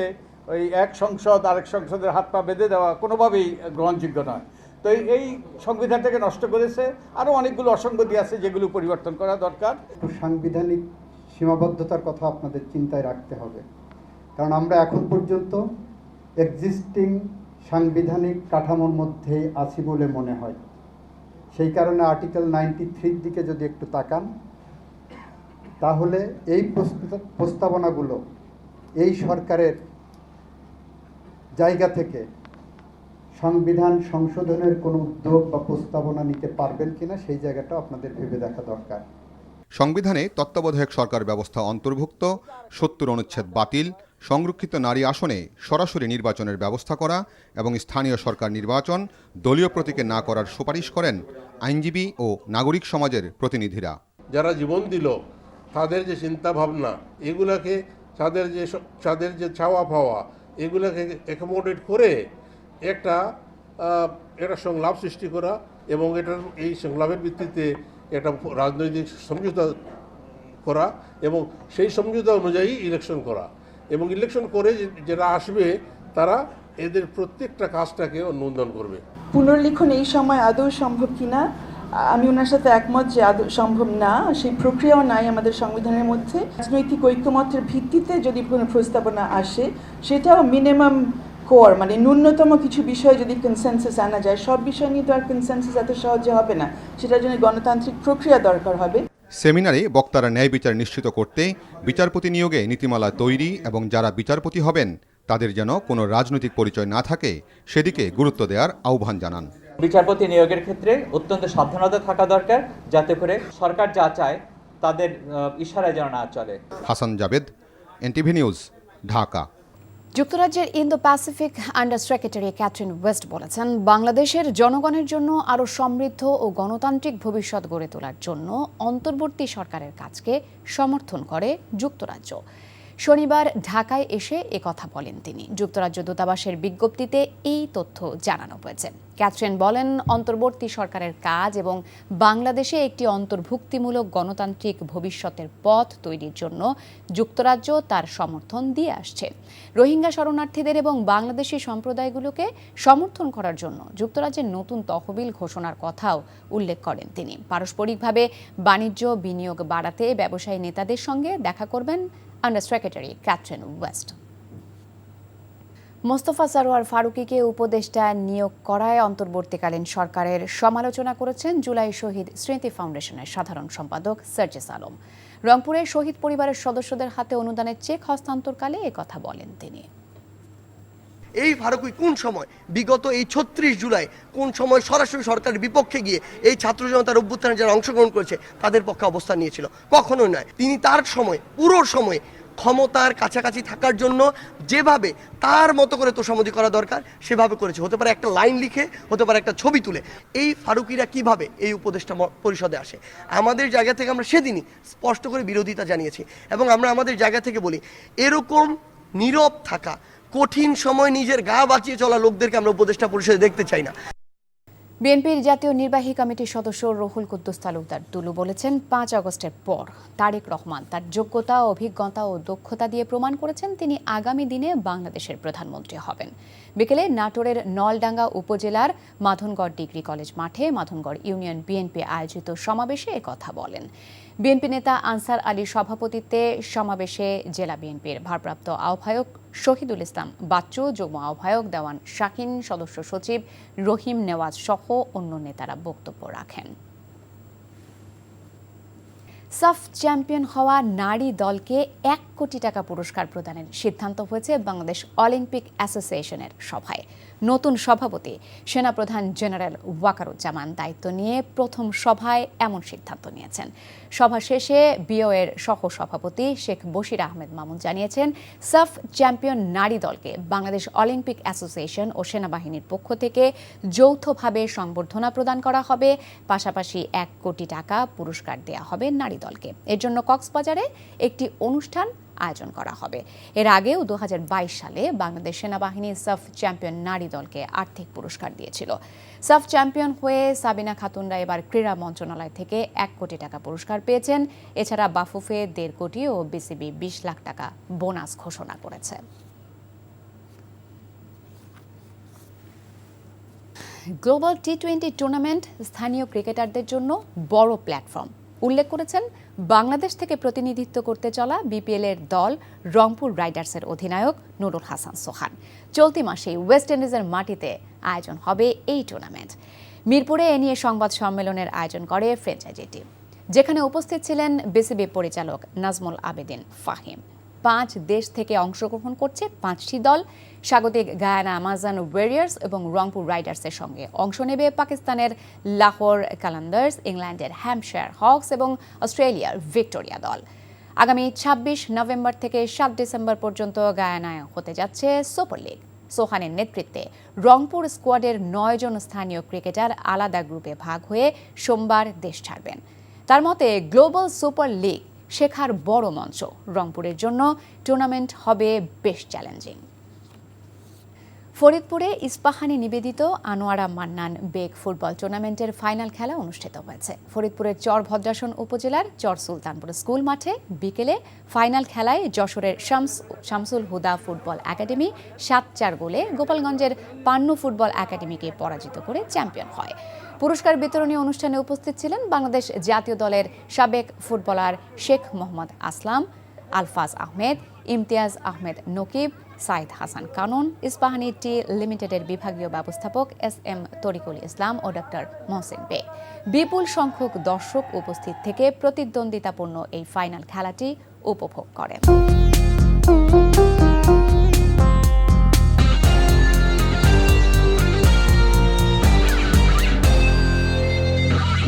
Speaker 16: ওই এক সংসদ আরেক সংসদের হাত পা বেঁধে দেওয়া কোনোভাবেই গ্রহণযোগ্য নয়। তো এই সংবিধানটাকে নষ্ট করেছে। আরও অনেকগুলো অসঙ্গতি আছে যেগুলো পরিবর্তন করা দরকার।
Speaker 17: সাংবিধানিক সীমাবদ্ধতার কথা আপনাদের চিন্তায় রাখতে হবে, কারণ আমরা এখন পর্যন্ত এক্সিস্টিং সাংবিধানিক কাঠামোর মধ্যে আছি বলে মনে হয়। সেই কারণে আর্টিকেল 93 দিকে যদি একটু তাকান, তাহলে এই প্রস্তাবনাগুলো এই সরকারের জায়গা থেকে সংবিধান সংশোধনের কোনো উদ্যোগ বা প্রস্তাবনা নিতে পারবেন কিনা সেই জায়গাটা আপনাদের ভেবে দেখা দরকার।
Speaker 14: সংবিধানে তত্ত্বাবধায়ক সরকার ব্যবস্থা অন্তর্ভুক্ত, 70 অনুচ্ছেদ বাতিল, সংরক্ষিত নারী আসনে সরাসরি নির্বাচনের ব্যবস্থা করা এবং স্থানীয় সরকার নির্বাচন দলীয় প্রতীকে না করার সুপারিশ করেন আইনজীবী ও নাগরিক সমাজের প্রতিনিধিরা।
Speaker 18: যারা জীবন দিল তাদের যে চিন্তা ভাবনা, এগুলাকে তাদের যে চাওয়া পাওয়া, এগুলাকে অ্যাকোমোডেট করে একটা সংলাপ সৃষ্টি করা এবং এই সংলাপের ভিত্তিতে একটা রাজনৈতিক সমঝোতা করা এবং সেই সমঝোতা অনুযায়ী ইলেকশন করা এবং ইলেকশন করে যারা আসবে তারা এদের প্রত্যেকটা কাজটাকে অনুমোদন করবে।
Speaker 27: পুনর্লিখন এই সময় আদৌ সম্ভব কিনা আমি ওনার সাথে একমত যে আদৌ সম্ভব না, সেই প্রক্রিয়াও নাই আমাদের সংবিধানের মধ্যে। রাজনৈতিক ঐক্যমতের ভিত্তিতে যদি কোনো প্রস্তাবনা আসে সেটাও মিনিমাম কোর, মানে ন্যূনতম কিছু বিষয় যদি কনসেনসাস আনা যায়। সব বিষয় নিয়ে তো আর কনসেনসাস এত সহজে হবে না, সেটার জন্য গণতান্ত্রিক প্রক্রিয়া দরকার হবে।
Speaker 14: সেমিনারে বক্তারা ন্যায় বিচার নিশ্চিত করতে বিচারপতি নিয়োগে নীতিমালা তৈরি এবং যারা বিচারপতি হবেন তাদের যেন কোনো রাজনৈতিক পরিচয় না থাকে সেদিকে গুরুত্ব দেওয়ার আহ্বান জানান।
Speaker 28: বিচারপতি নিয়োগের ক্ষেত্রে অত্যন্ত সাবধানতা থাকা দরকার, যাতে করে সরকার যা চায় তাদের ইশারায় যেন না চলে।
Speaker 14: Hasan Javed, NTV news, Dhaka.
Speaker 6: যুক্তরাজ্যের Indo Pacific under secretary Catherine West বলেছেন, বাংলাদেশের জনগণের জন্য আরও সমৃদ্ধ ও গণতান্ত্রিক ভবিষ্যৎ গড়ে তোলার জন্য অন্তর্বর্তী সরকারের কাজকে সমর্থন করে যুক্তরাজ্য। শনিবার ঢাকায় এসে একথা বলেন তিনি। যুক্তরাজ্য দূতাবাসের বিজ্ঞপ্তিতে এই তথ্য জানানো হয়েছে। ক্যাথরিন বলেন, অন্তর্বর্তী সরকারের কাজ এবং বাংলাদেশে একটি অন্তর্ভুক্তিমূলক গণতান্ত্রিক ভবিষ্যতের পথ তৈরির জন্য যুক্তরাজ্য তার সমর্থন দিয়ে আসছে। রোহিঙ্গা শরণার্থীদের এবং বাংলাদেশি সম্প্রদায়গুলোকে সমর্থন করার জন্য যুক্তরাজ্যের নতুন তহবিল ঘোষণার কথাও উল্লেখ করেন তিনি। পারস্পরিকভাবে বাণিজ্য বিনিয়োগ বাড়াতে ব্যবসায়ী নেতাদের সঙ্গে দেখা করবেন under secretary Catherine West. Mostofa Sarwar ফারুকীকে উপদেষ্টা নিয়োগ করায় অন্তর্বর্তীকালীন সরকারের সমালোচনা করেছেন জুলাই শহীদ স্মৃতি ফাউন্ডেশনের সাধারণ সম্পাদক সার্জিস আলম। রংপুরে শহীদ পরিবারের সদস্যদের হাতে অনুদানের চেক হস্তান্তরকালে একথা বলেন তিনি।
Speaker 3: এই ফারুকী কোন সময় বিগত এই ৩৬ জুলাই কোন সময় সরাসরি সরকারের বিপক্ষে গিয়ে এই ছাত্র জনতার অভ্যুত্থানে যারা অংশগ্রহণ করেছে তাদের পক্ষে অবস্থান নিয়েছিল? কখনোই নয়। তিনি তার সময় পুরো সময় ক্ষমতার কাছাকাছি থাকার জন্য যেভাবে তার মতো করে তোষামোদি করা দরকার সেভাবে করেছে। হতে পারে একটা লাইন লিখে, হতে পারে একটা ছবি তুলে। এই ফারুকীরা কিভাবে এই উপদেষ্টা পরিষদে আসে? আমাদের জায়গা থেকে আমরা সেদিনই স্পষ্ট করে বিরোধিতা জানিয়েছি এবং আমরা আমাদের জায়গা থেকে বলি, এরকম নীরব থাকা, কঠিন সময় নিজের গা বাঁচিয়ে চলা লোকদেরকে আমরা উপদেষ্টা পরিষদে দেখতে চাই না।
Speaker 6: বিএনপির জাতীয় নির্বাহী কমিটির সদস্য রুহুল কুদ্দুস তালুকদার দুলু বলেছেন, ৫ আগস্টের পর তারেক রহমান তার যোগ্যতা, অভিজ্ঞতা ও দক্ষতা দিয়ে প্রমাণ করেছেন তিনি আগামী দিনে বাংলাদেশের প্রধানমন্ত্রী হবেন। বিকেলে নাটোরের নলডাঙ্গা উপজেলার মাধনগড় ডিগ্রি কলেজ মাঠে মাধনগড় ইউনিয়ন বিএনপি আয়োজিত সমাবেশে একথা বলেন। বিএনপি নেতা আনসার আলীর সভাপতিত্বে সমাবেশে জেলা বিএনপির ভারপ্রাপ্ত আহ্বায়ক শহীদুল ইসলাম বাচ্চু, যুগ্ম আহ্বায়ক দেওয়ান শাকিন, সদস্য সচিব রহিম নেওয়াজ সহ অন্য নেতারা বক্তব্য রাখেন। সাফ চ্যাম্পিয়ন হওয়া নারী দলকে ১ কোটি টাকা পুরস্কার প্রদানের সিদ্ধান্ত হয়েছে বাংলাদেশ অলিম্পিক অ্যাসোসিয়েশনের সভায়। নতুন সভাপতি সেনাপ্রধান জেনারেল ওয়াকারুজ্জামান দায়িত্ব নিয়ে প্রথম সভায় এমন সিদ্ধান্ত নিয়েছেন। সভা শেষে বিওএর সহ সভাপতি শেখ বশির আহমেদ মামুন জানিয়েছেন, সাফ চ্যাম্পিয়ন নারী দলকে বাংলাদেশ অলিম্পিক অ্যাসোসিয়েশন ও সেনাবাহিনীর পক্ষ থেকে যৌথভাবে সংবর্ধনা প্রদান করা হবে। পাশাপাশি ১ কোটি টাকা পুরস্কার দেওয়া হবে নারী দলকে। এর জন্য কক্সবাজারে একটি অনুষ্ঠান আয়োজন করা হবে। এর আগেও ২০২২ সালে বাংলাদেশ সেনাবাহিনী সাফ চ্যাম্পিয়ন নারী দলকে আর্থিক পুরস্কার দিয়েছিল। সাফ চ্যাম্পিয়ন হয়ে সাবিনা খাতুনরা এবার ক্রীড়া মন্ত্রণালয় থেকে ১ কোটি টাকা পুরস্কার পেয়েছেন। এছাড়া বাফুফে ১.৫ কোটি ও বিসিবি ২০ লাখ টাকা বোনাস ঘোষণা করেছে। গ্লোবাল টি-20 টুর্নামেন্ট স্থানীয় ক্রিকেটারদের জন্য বড় প্ল্যাটফর্ম উল্লেখ করেছেন বাংলাদেশ থেকে প্রতিনিধিত্ব করতে চলা বিপিএল-এর দল রংপুর রাইডার্সের অধিনায়ক নুরুল হাসান সোহান। চলতি মাসে ওয়েস্ট ইন্ডিজের মাটিতে আয়োজন হবে এই টুর্নামেন্ট। মিরপুরে এ নিয়ে সংবাদ সম্মেলনের আয়োজন করে ফ্র্যাঞ্চাইজিটি, যেখানে উপস্থিত ছিলেন বিসিবি পরিচালক নাজমুল আবেদিন ফাহিম। ৫ দেশ থেকে অংশগ্রহণ করছে ৫টি দল। স্বাগতিক গায়ানা আমাজন ওয়ারিয়ার্স এবং রংপুর রাইডার্সের সঙ্গে অংশ নেবে পাকিস্তানের লাহোর কালান্দার্স, ইংল্যান্ডের হ্যাম্পশায়ার হকস এবং অস্ট্রেলিয়ার ভিক্টোরিয়া দল। আগামী ২৬ নভেম্বর থেকে ৭ ডিসেম্বর পর্যন্ত গায়ানায় হতে যাচ্ছে সুপার লিগ। সোহানের নেতৃত্বে রংপুর স্কোয়াডের ৯ জন স্থানীয় ক্রিকেটার আলাদা গ্রুপে ভাগ হয়ে সোমবার দেশ ছাড়বেন। তার মতে গ্লোবাল সুপার লিগ শেখার বড় মঞ্চ। রংপুরের জন্য টুর্নামেন্ট হবে বেশ চ্যালেঞ্জিং। ফরিদপুরে ইস্পাহানি নিবেদিত আনোয়ারা মান্নান বেগ ফুটবল টুর্নামেন্টের ফাইনাল খেলা অনুষ্ঠিত হয়েছে। ফরিদপুরের চর ভদ্রাসন উপজেলার চর সুলতানপুর স্কুল মাঠে বিকেলে ফাইনাল খেলায় যশোরের শামসুল হুদা ফুটবল একাডেমি ৭-৪ গোলে গোপালগঞ্জের পান্নু ফুটবল একাডেমিকে পরাজিত করে চ্যাম্পিয়ন হয়। পুরস্কার বিতরণী অনুষ্ঠানে উপস্থিত ছিলেন বাংলাদেশ জাতীয় দলের সাবেক ফুটবলার শেখ মোহাম্মদ আসলাম, আলফাজ আহমেদ, ইমতিয়াজ আহমেদ নকিব, সাইদ হাসান কানন, ইস্পাহানি টি লিমিটেডের বিভাগীয় ব্যবস্থাপক SM তরিকুল ইসলাম ও ডক্টর মহসিন বেগ। বিপুল সংখ্যক দর্শক উপস্থিত থেকে প্রতিদ্বন্দ্বিতাপূর্ণ এই ফাইনাল খেলাটি উপভোগ করেন।